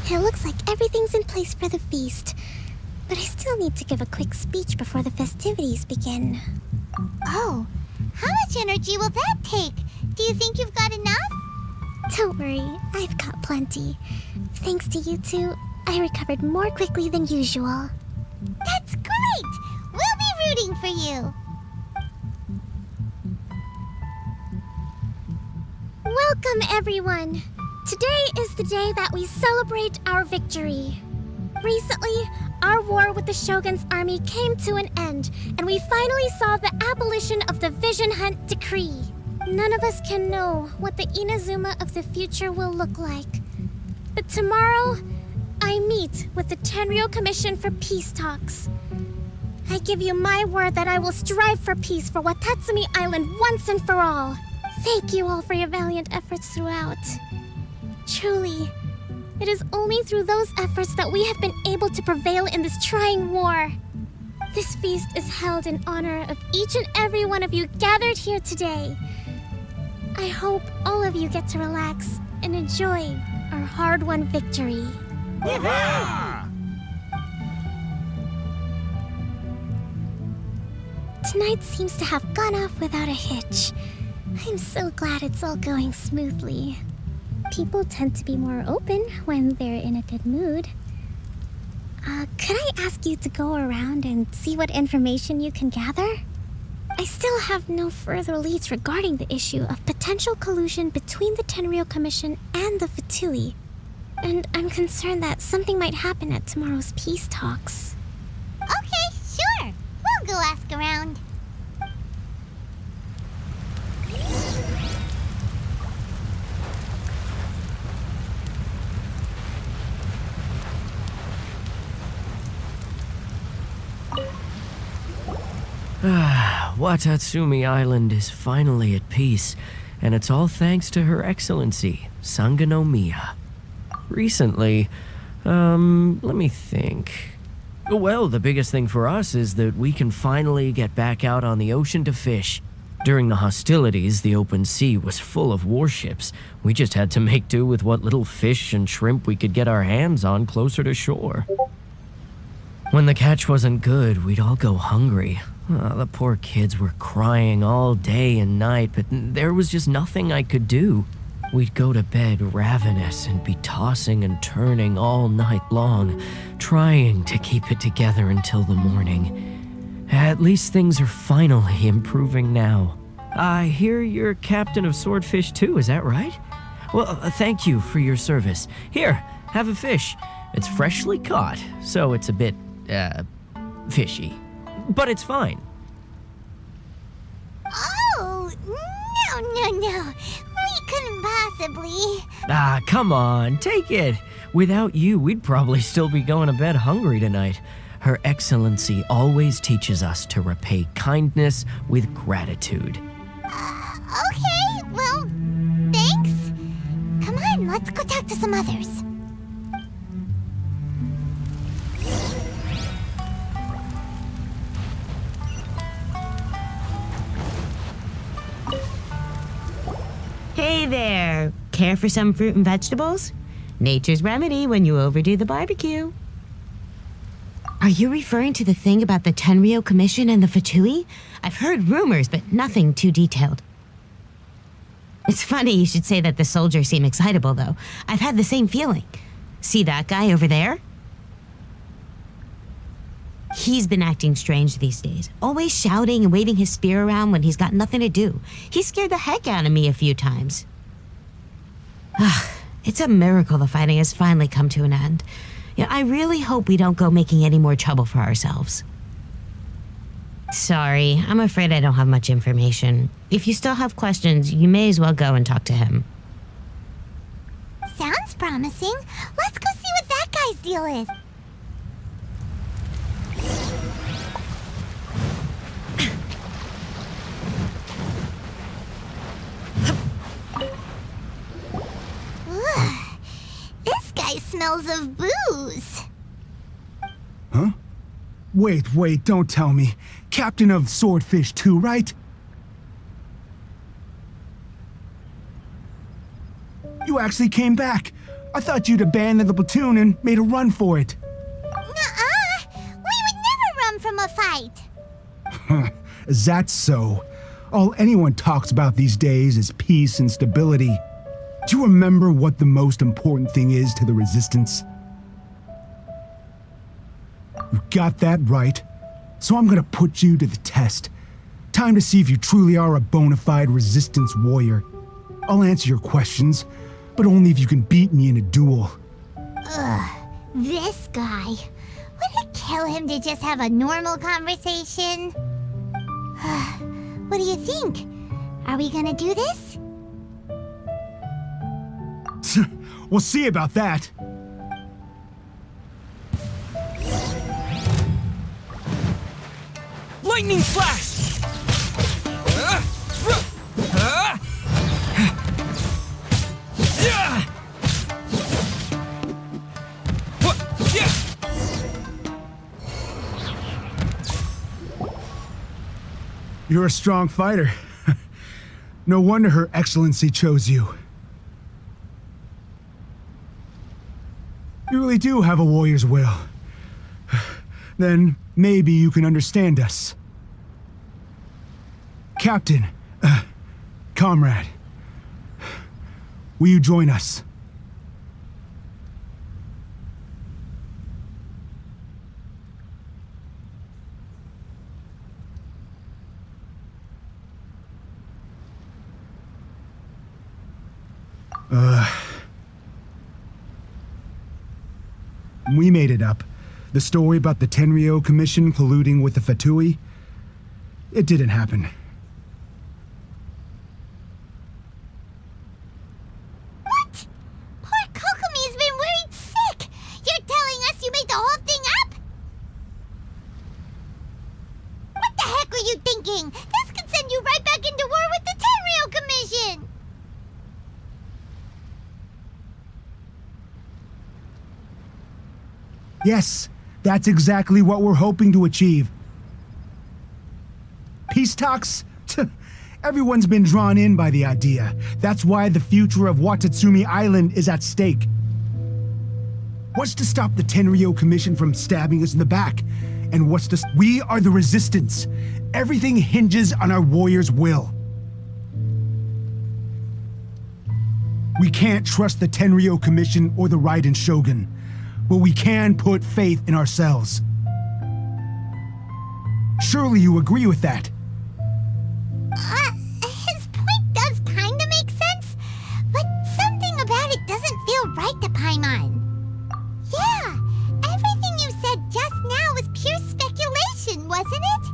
It looks like everything's in place for the feast. But I still need to give a quick speech before the festivities begin. Oh, how much energy will that take? Do you think you've got enough? Don't worry, I've got plenty. Thanks to you two, I recovered more quickly than usual. That's great! We'll be rooting for you. Welcome, everyone! Today is the day that we celebrate our victory. Recently, our war with the Shogun's army came to an end, and we finally saw the abolition of the Vision Hunt Decree. None of us can know what the Inazuma of the future will look like. But tomorrow, I meet with the Tenryou Commission for Peace Talks. I give you my word that I will strive for peace for Watatsumi Island once and for all. Thank you all for your valiant efforts throughout. Truly, it is only through those efforts that we have been able to prevail in this trying war. This feast is held in honor of each and every one of you gathered here today. I hope all of you get to relax and enjoy our hard-won victory. Tonight seems to have gone off without a hitch. I'm so glad it's all going smoothly. People tend to be more open when they're in a good mood. Could I ask you to go around and see what information you can gather? I still have no further leads regarding the issue of potential collusion between the Tenryou Commission and the Fatui. And I'm concerned that something might happen at tomorrow's peace talks. Okay, sure. We'll go ask around. Watatsumi Island is finally at peace, and it's all thanks to Her Excellency, Sangonomiya. Recently, let me think. Well, the biggest thing for us is that we can finally get back out on the ocean to fish. During the hostilities, the open sea was full of warships. We just had to make do with what little fish and shrimp we could get our hands on closer to shore. When the catch wasn't good, we'd all go hungry. The poor kids were crying all day and night, but there was just nothing I could do. we'd go to bed ravenous and be tossing and turning all night long, trying to keep it together until the morning. At least things are finally improving now. I hear you're captain of Swordfish too, is that right? Well, thank you for your service. Here, have a fish. It's freshly caught, so it's a bit, fishy. But it's fine. Oh, no. We couldn't possibly. Ah, come on, take it. Without you, we'd probably still be going to bed hungry tonight. Her Excellency always teaches us to repay kindness with gratitude. Okay, well, thanks. Come on, let's go talk to some others. Hey there! Care for some fruit and vegetables? Nature's remedy when you overdo the barbecue. Are you referring to the thing about the Tenryou Commission and the Fatui? I've heard rumors, but nothing too detailed. It's funny you should say that the soldiers seem excitable, though. I've had the same feeling. See that guy over there? He's been acting strange these days, always shouting and waving his spear around when he's got nothing to do. He scared the heck out of me a few times. It's a miracle the fighting has finally come to an end. Yeah, I really hope we don't go making any more trouble for ourselves. Sorry, I'm afraid I don't have much information. If you still have questions, you may as well go and talk to him. Sounds promising. Let's go see what that guy's deal is. Ugh, this guy smells of booze. Huh? Wait, don't tell me. Captain of Swordfish 2, right? You actually came back. I thought you'd abandoned the platoon and made a run for it. Nuh-uh. We would never run from a fight. Is that so? All anyone talks about these days is peace and stability. Do you remember what the most important thing is to the Resistance? You got that right. So I'm gonna put you to the test. Time to see if you truly are a bona fide Resistance warrior. I'll answer your questions, but only if you can beat me in a duel. Ugh, this guy. Would it kill him to just have a normal conversation? What do you think? Are we gonna do this? We'll see about that. Lightning flash! You're a strong fighter. No wonder Her Excellency chose you. You really do have a warrior's will. Then maybe you can understand us. Captain, comrade, will you join us? We made it up. The story about the Tenryou Commission colluding with the Fatui, it didn't happen. What? Poor Kokomi's been worried sick. You're telling us you made the whole thing up? What the heck were you thinking? This could send you right back into war with the Tenryou Commission. Yes, that's exactly what we're hoping to achieve. Peace talks? Everyone's been drawn in by the idea. That's why the future of Watatsumi Island is at stake. What's to stop the Tenryou Commission from stabbing us in the back? And what's to... We are the Resistance. Everything hinges on our warrior's will. We can't trust the Tenryo Commission or the Raiden Shogun, but we can put faith in ourselves. Surely you agree with that? His point does kinda make sense, but something about it doesn't feel right to Paimon. Yeah, everything you said just now was pure speculation, wasn't it?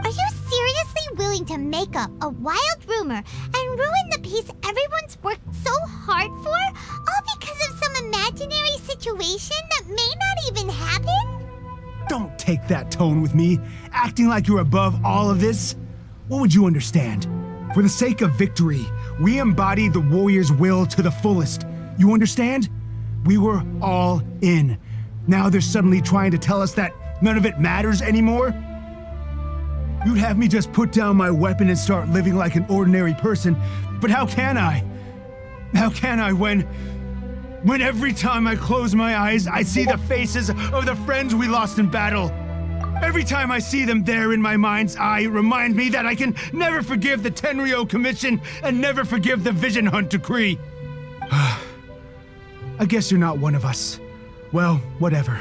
Are you seriously willing to make up a wild rumor and ruin the peace everyone's worked so hard for, all because of some imaginary situation that may not even happen? Don't take that tone with me, acting like you're above all of this. What would you understand? For the sake of victory, we embody the warrior's will to the fullest. You understand? We were all in. Now they're suddenly trying to tell us that none of it matters anymore? You'd have me just put down my weapon and start living like an ordinary person, but how can I? How can I when every time I close my eyes, I see the faces of the friends we lost in battle? Every time I see them there in my mind's eye, it reminds me that I can never forgive the Tenryo Commission and never forgive the Vision Hunt Decree. I guess you're not one of us. Well, whatever.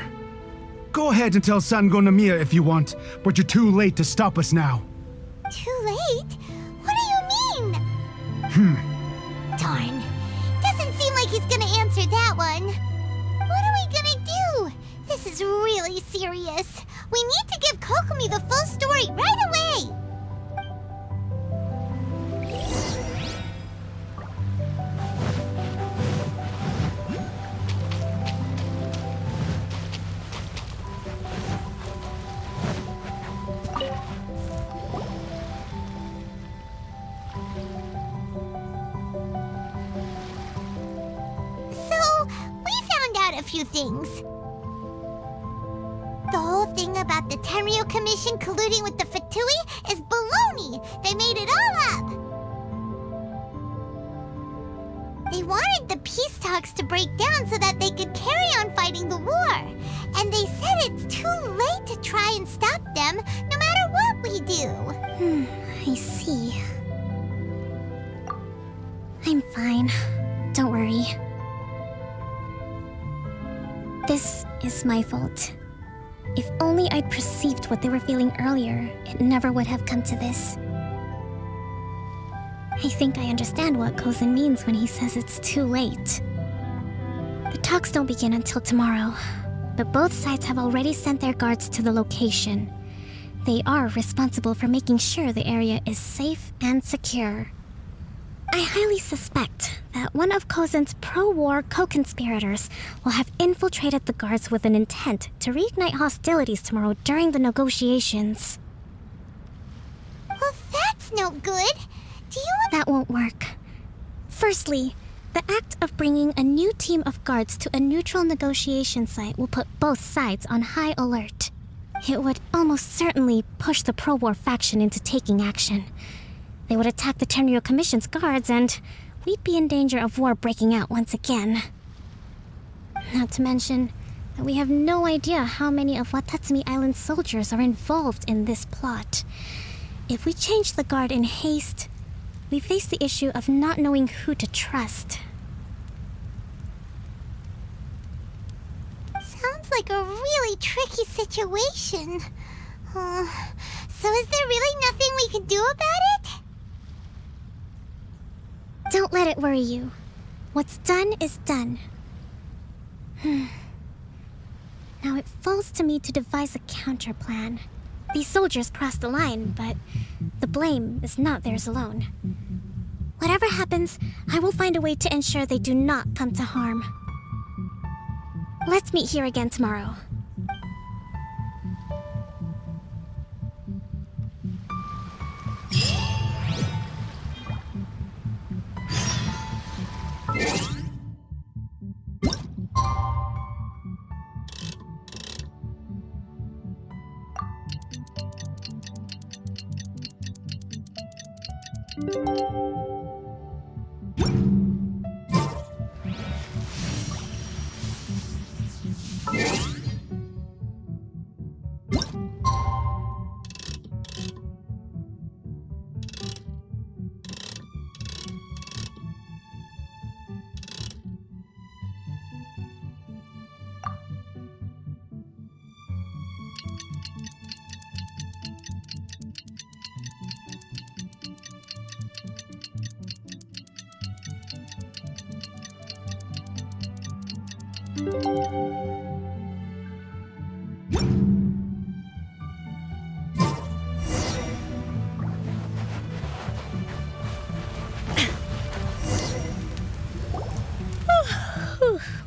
Go ahead and tell Sango Namiya if you want, but you're too late to stop us now. Too late? What do you mean? Darn. Doesn't seem like he's gonna answer that one. What are we gonna do? This is really serious. We need to give Kokomi the full story right away! So, we found out a few things. The whole thing about the Tenryo Commission colluding with the Fatui is baloney! They made it all up! They wanted the peace talks to break down so that they could carry on fighting the war. And they said it's too late to try and stop them, no matter what we do. I see. I'm fine. Don't worry. This is my fault. If only I'd perceived what they were feeling earlier, it never would have come to this. I think I understand what Kozin means when he says it's too late. The talks don't begin until tomorrow, but both sides have already sent their guards to the location. They are responsible for making sure the area is safe and secure. I highly suspect that one of Kozin's pro-war co-conspirators will have infiltrated the guards with an intent to reignite hostilities tomorrow during the negotiations. Well, that's no good. That won't work. Firstly, the act of bringing a new team of guards to a neutral negotiation site will put both sides on high alert. It would almost certainly push the pro-war faction into taking action. They would attack the Tenryo Commission's guards, and we'd be in danger of war breaking out once again. Not to mention that we have no idea how many of Watatsumi Island's soldiers are involved in this plot. If we change the guard in haste, we face the issue of not knowing who to trust. Sounds like a really tricky situation. So is there really nothing we can do about it? Don't let it worry you. What's done is done. Now it falls to me to devise a counter plan. These soldiers crossed the line, but the blame is not theirs alone. Whatever happens, I will find a way to ensure they do not come to harm. Let's meet here again tomorrow.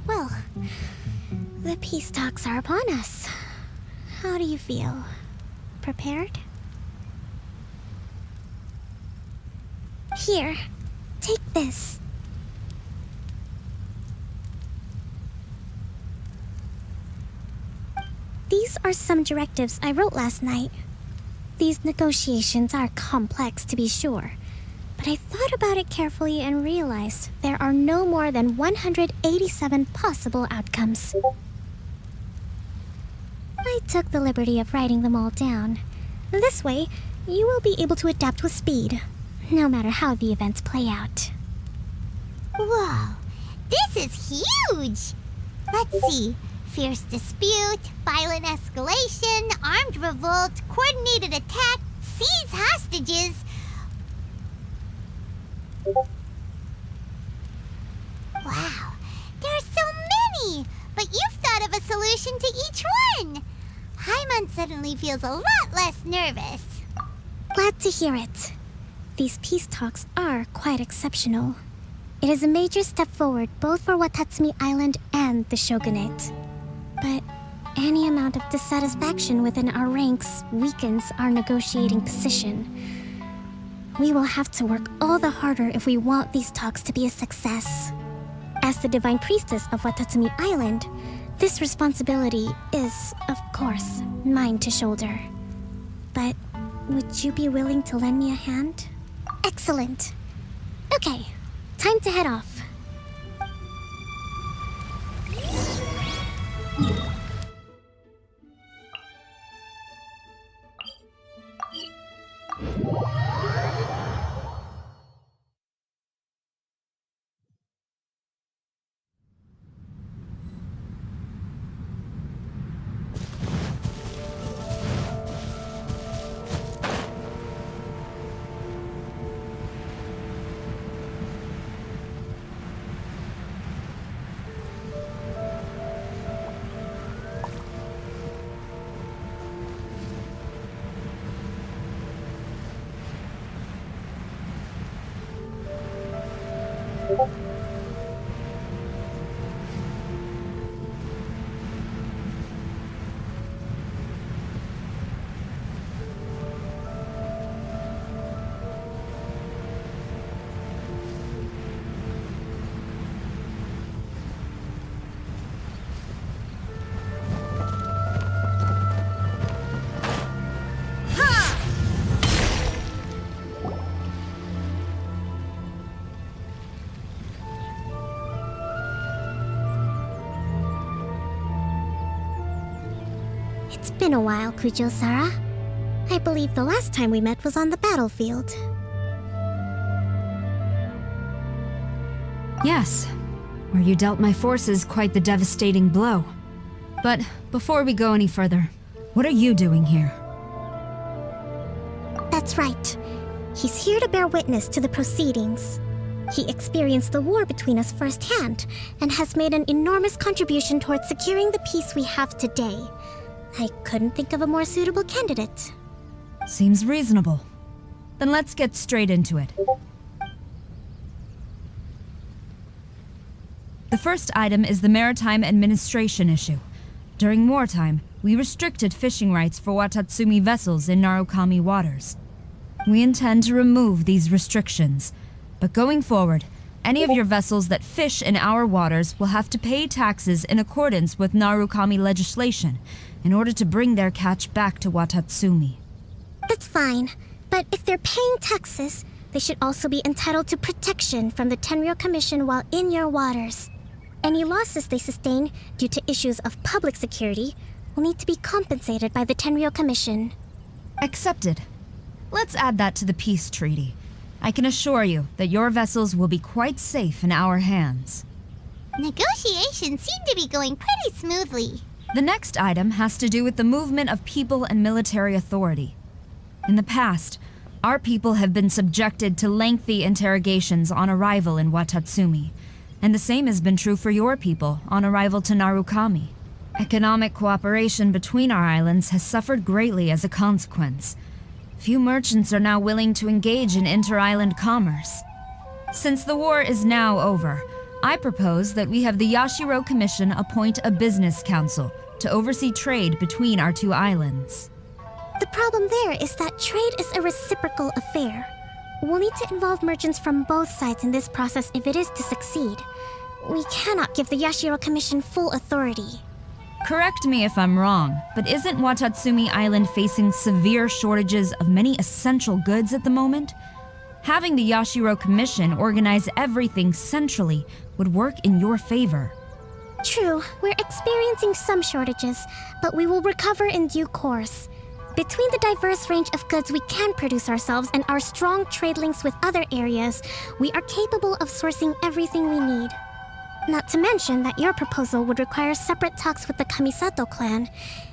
Well, the peace talks are upon us. How do you feel? Prepared? Here, take this. These are some directives I wrote last night. These negotiations are complex, to be sure, but I thought about it carefully and realized there are no more than 187 possible outcomes. I took the liberty of writing them all down. This way, you will be able to adapt with speed, no matter how the events play out. Whoa, this is huge! Let's see. Fierce dispute, violent escalation, armed revolt, coordinated attack, seize hostages. Wow, there are so many! But you've thought of a solution to each one! Hyman suddenly feels a lot less nervous. Glad to hear it. These peace talks are quite exceptional. It is a major step forward both for Watatsumi Island and the Shogunate. But any amount of dissatisfaction within our ranks weakens our negotiating position. We will have to work all the harder if we want these talks to be a success. As the Divine Priestess of Watatsumi Island, this responsibility is, of course, mine to shoulder. But would you be willing to lend me a hand? Excellent. Okay, time to head off. It's been a while, Kujo-Sara. I believe the last time we met was on the battlefield. Yes, where you dealt my forces quite the devastating blow. But before we go any further, what are you doing here? That's right. He's here to bear witness to the proceedings. He experienced the war between us firsthand and has made an enormous contribution towards securing the peace we have today. I couldn't think of a more suitable candidate. Seems reasonable. Then let's get straight into it. The first item is the Maritime Administration issue. During wartime, we restricted fishing rights for Watatsumi vessels in Narukami waters. We intend to remove these restrictions, but going forward, any of your vessels that fish in our waters will have to pay taxes in accordance with Narukami legislation in order to bring their catch back to Watatsumi. That's fine, but if they're paying taxes, they should also be entitled to protection from the Tenryou Commission while in your waters. Any losses they sustain due to issues of public security will need to be compensated by the Tenryou Commission. Accepted. Let's add that to the peace treaty. I can assure you that your vessels will be quite safe in our hands. Negotiations seem to be going pretty smoothly. The next item has to do with the movement of people and military authority. In the past, our people have been subjected to lengthy interrogations on arrival in Watatsumi, and the same has been true for your people on arrival to Narukami. Economic cooperation between our islands has suffered greatly as a consequence. Few merchants are now willing to engage in inter-island commerce. Since the war is now over, I propose that we have the Yashiro Commission appoint a business council to oversee trade between our two islands. The problem there is that trade is a reciprocal affair. We'll need to involve merchants from both sides in this process if it is to succeed. We cannot give the Yashiro Commission full authority. Correct me if I'm wrong, but isn't Watatsumi Island facing severe shortages of many essential goods at the moment? Having the Yashiro Commission organize everything centrally would work in your favor. True, we're experiencing some shortages, but we will recover in due course. Between the diverse range of goods we can produce ourselves and our strong trade links with other areas, we are capable of sourcing everything we need. Not to mention that your proposal would require separate talks with the Kamisato clan.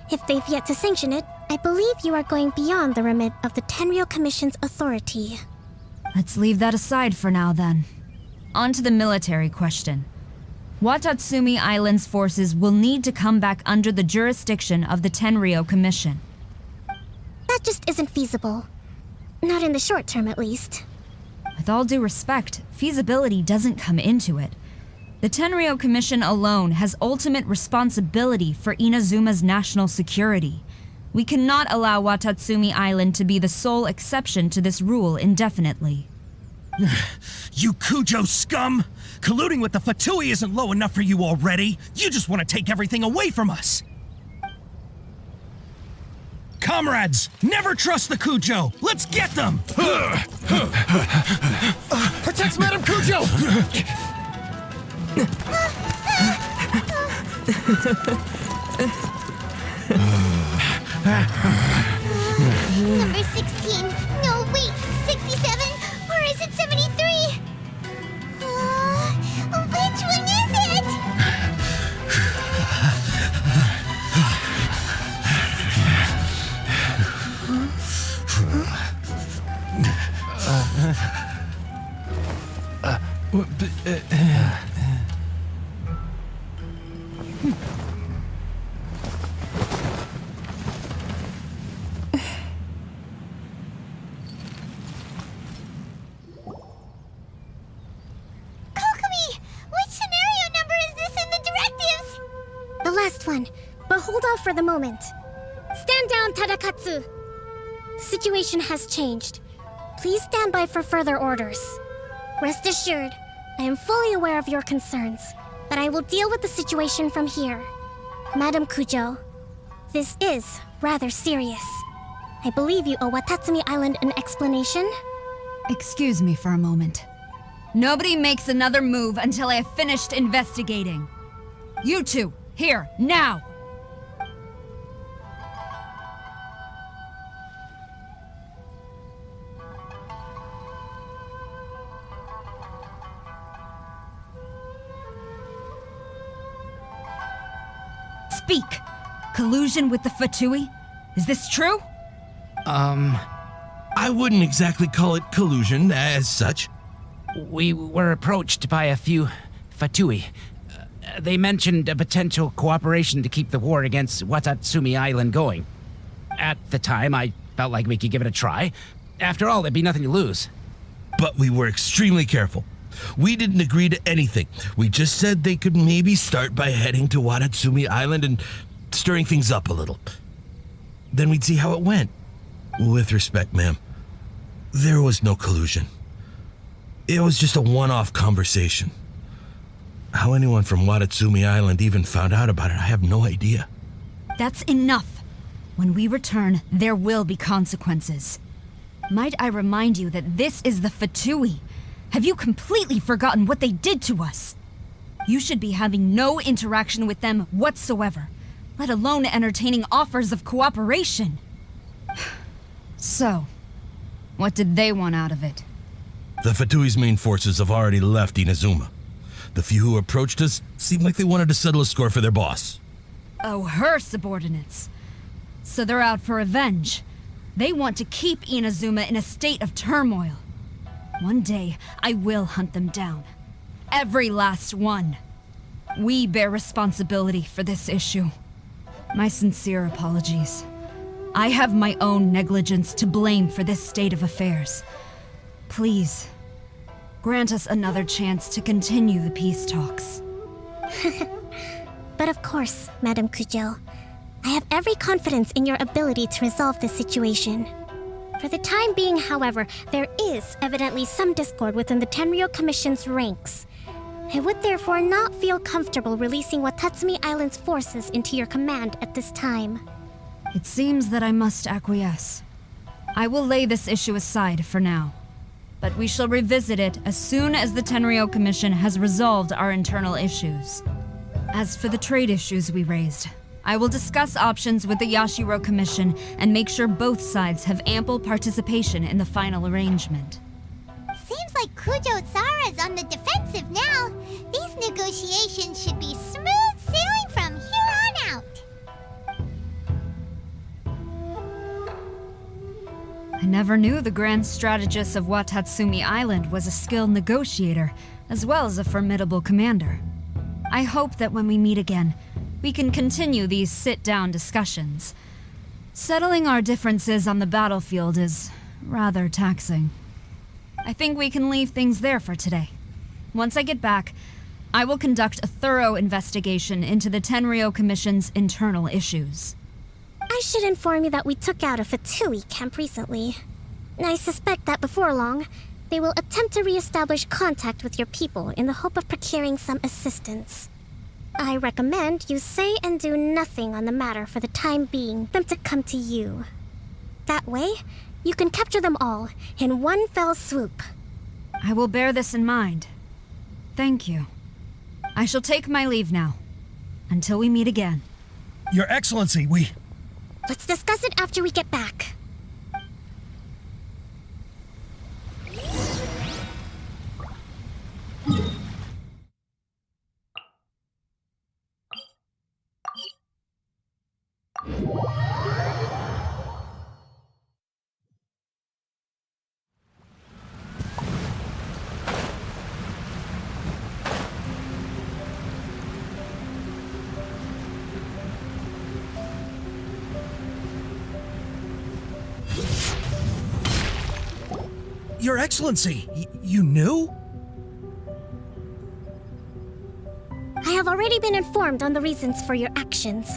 If they've yet to sanction it, I believe you are going beyond the remit of the Tenryou Commission's authority. Let's leave that aside for now, then. On to the military question. Watatsumi Island's forces will need to come back under the jurisdiction of the Tenryou Commission. That just isn't feasible. Not in the short term, at least. With all due respect, feasibility doesn't come into it. The Tenryou Commission alone has ultimate responsibility for Inazuma's national security. We cannot allow Watatsumi Island to be the sole exception to this rule indefinitely. You Kujo scum! Colluding with the Fatui isn't low enough for you already. You just want to take everything away from us. Comrades, never trust the Kujo. Let's get them! Protect Madame Kujo! Number 16. No, wait, 67? Or is it 73? Which one is it? The last one, but hold off for the moment. Stand down, Tadakatsu! The situation has changed. Please stand by for further orders. Rest assured, I am fully aware of your concerns, but I will deal with the situation from here. Madam Kujo, this is rather serious. I believe you owe Watatsumi Island an explanation? Excuse me for a moment. Nobody makes another move until I have finished investigating. You two, here, now! Speak! Collusion with the Fatui? Is this true? I wouldn't exactly call it collusion as such. We were approached by a few Fatui. They mentioned a potential cooperation to keep the war against Watatsumi Island going. At the time, I felt like we could give it a try. After all, there'd be nothing to lose. But we were extremely careful. We didn't agree to anything. We just said they could maybe start by heading to Watatsumi Island and stirring things up a little. Then we'd see how it went. With respect, ma'am, there was no collusion. It was just a one-off conversation. How anyone from Watatsumi Island even found out about it, I have no idea. That's enough. When we return, there will be consequences. Might I remind you that this is the Fatui? Have you completely forgotten what they did to us? You should be having no interaction with them whatsoever, let alone entertaining offers of cooperation. So, what did they want out of it? The Fatui's main forces have already left Inazuma. The few who approached us seemed like they wanted to settle a score for their boss. Oh, her subordinates. So they're out for revenge. They want to keep Inazuma in a state of turmoil. One day, I will hunt them down. Every last one. We bear responsibility for this issue. My sincere apologies. I have my own negligence to blame for this state of affairs. Please, grant us another chance to continue the peace talks. But of course, Madam Kujo. I have every confidence in your ability to resolve this situation. For the time being, however, there is evidently some discord within the Tenryou Commission's ranks. I would therefore not feel comfortable releasing Watatsumi Island's forces into your command at this time. It seems that I must acquiesce. I will lay this issue aside for now. But we shall revisit it as soon as the Tenryou Commission has resolved our internal issues. As for the trade issues we raised, I will discuss options with the Yashiro Commission and make sure both sides have ample participation in the final arrangement. Seems like Kujo-Sara's on the defensive now. These negotiations should be smooth sailing from here on out. I never knew the grand strategist of Watatsumi Island was a skilled negotiator, as well as a formidable commander. I hope that when we meet again, we can continue these sit-down discussions. Settling our differences on the battlefield is rather taxing. I think we can leave things there for today. Once I get back, I will conduct a thorough investigation into the Tenryou Commission's internal issues. I should inform you that we took out a Fatui camp recently. I suspect that before long, they will attempt to re-establish contact with your people in the hope of procuring some assistance. I recommend you say and do nothing on the matter for the time being, them to come to you. That way, you can capture them all in one fell swoop. I will bear this in mind. Thank you. I shall take my leave now. Until we meet again. Your Excellency, Let's discuss it after we get back. Your Excellency, you knew? I have already been informed on the reasons for your actions.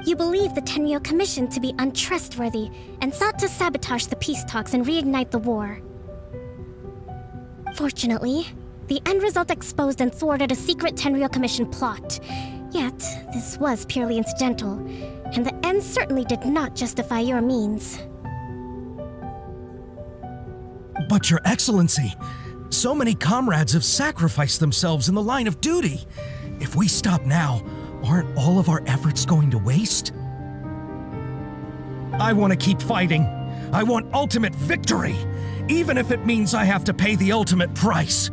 You believe the Tenryou Commission to be untrustworthy and sought to sabotage the peace talks and reignite the war. Fortunately, the end result exposed and thwarted a secret Tenryou Commission plot. Yet, this was purely incidental, and the end certainly did not justify your means. But Your Excellency, so many comrades have sacrificed themselves in the line of duty. If we stop now, aren't all of our efforts going to waste? I want to keep fighting. I want ultimate victory, even if it means I have to pay the ultimate price.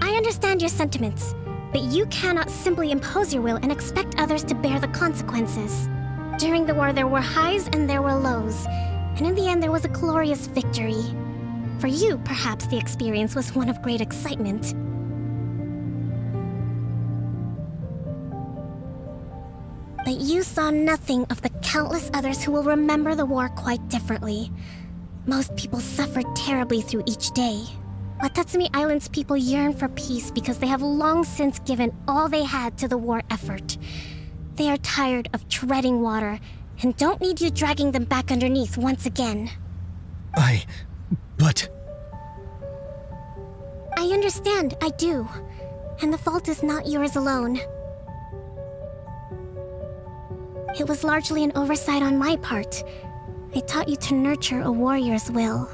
I understand your sentiments, but you cannot simply impose your will and expect others to bear the consequences. During the war, there were highs and there were lows, and in the end, there was a glorious victory. For you, perhaps the experience was one of great excitement. But you saw nothing of the countless others who will remember the war quite differently. Most people suffered terribly through each day. Watatsumi Island's people yearn for peace because they have long since given all they had to the war effort. They are tired of treading water and don't need you dragging them back underneath once again. But... I understand, I do. And the fault is not yours alone. It was largely an oversight on my part. I taught you to nurture a warrior's will,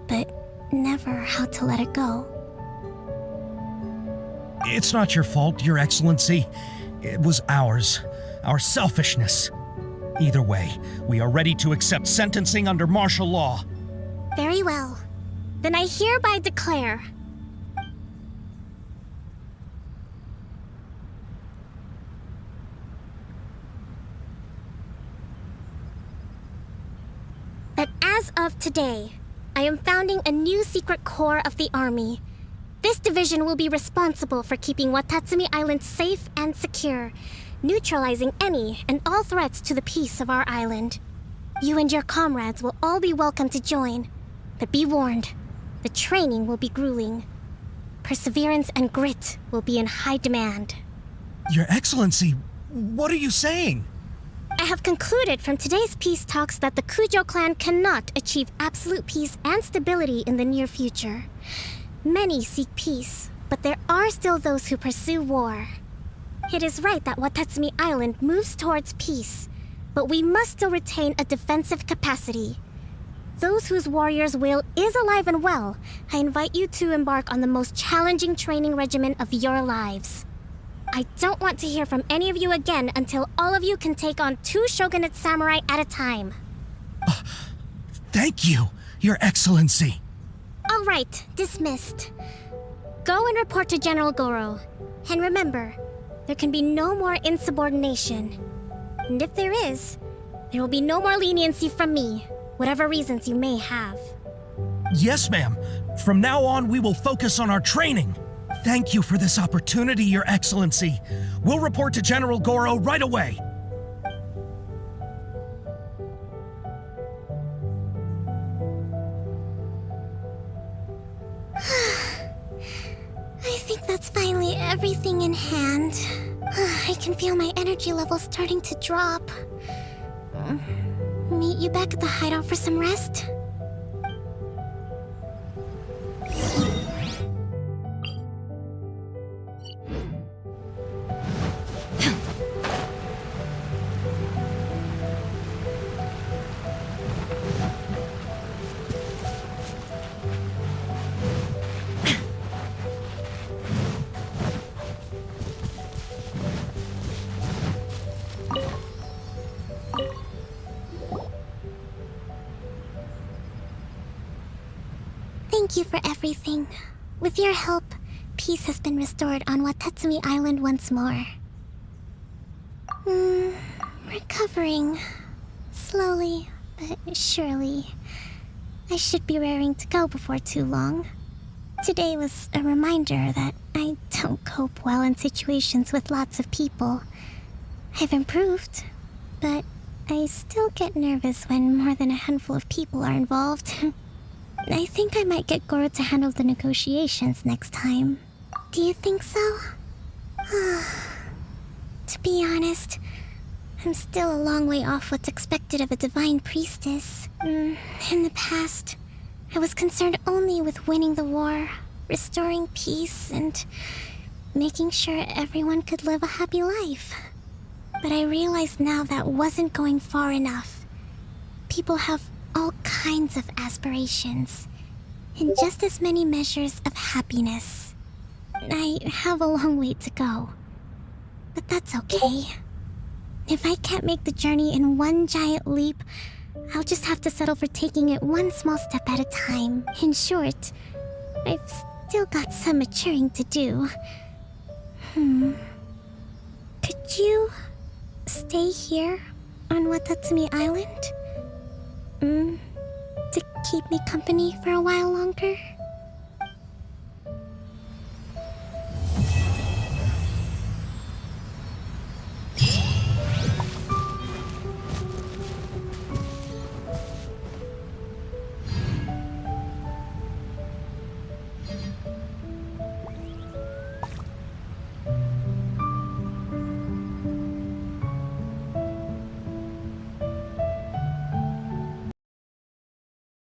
but never how to let it go. It's not your fault, Your Excellency. It was ours. Our selfishness. Either way, we are ready to accept sentencing under martial law. Very well. Then I hereby declare... As of today, I am founding a new secret corps of the army. This division will be responsible for keeping Watatsumi Island safe and secure, neutralizing any and all threats to the peace of our island. You and your comrades will all be welcome to join, but be warned, the training will be grueling. Perseverance and grit will be in high demand. Your Excellency, what are you saying? I have concluded from today's peace talks that the Kujo clan cannot achieve absolute peace and stability in the near future. Many seek peace, but there are still those who pursue war. It is right that Watatsumi Island moves towards peace, but we must still retain a defensive capacity. Those whose warrior's will is alive and well, I invite you to embark on the most challenging training regimen of your lives. I don't want to hear from any of you again until all of you can take on 2 shogunate samurai at a time. Thank you, Your Excellency. All right, dismissed. Go and report to General Goro. And remember, there can be no more insubordination. And if there is, there will be no more leniency from me, whatever reasons you may have. Yes, ma'am. From now on, we will focus on our training. Thank you for this opportunity, Your Excellency. We'll report to General Goro right away. I think that's finally everything in hand. I can feel my energy levels starting to drop. Meet you back at the hideout for some rest? Thank you for everything. With your help, peace has been restored on Watatsumi Island once more. Recovering. Slowly, but surely. I should be raring to go before too long. Today was a reminder that I don't cope well in situations with lots of people. I've improved, but I still get nervous when more than a handful of people are involved. I think I might get Goro to handle the negotiations next time. Do you think so? To be honest, I'm still a long way off what's expected of a divine priestess. In the past, I was concerned only with winning the war, restoring peace, and making sure everyone could live a happy life. But I realize now that wasn't going far enough. People have all kinds of aspirations, and just as many measures of happiness. I have a long way to go, but that's okay. If I can't make the journey in one giant leap, I'll just have to settle for taking it one small step at a time. In short, I've still got some maturing to do. Could you stay here on Watatsumi Island? To keep me company for a while longer?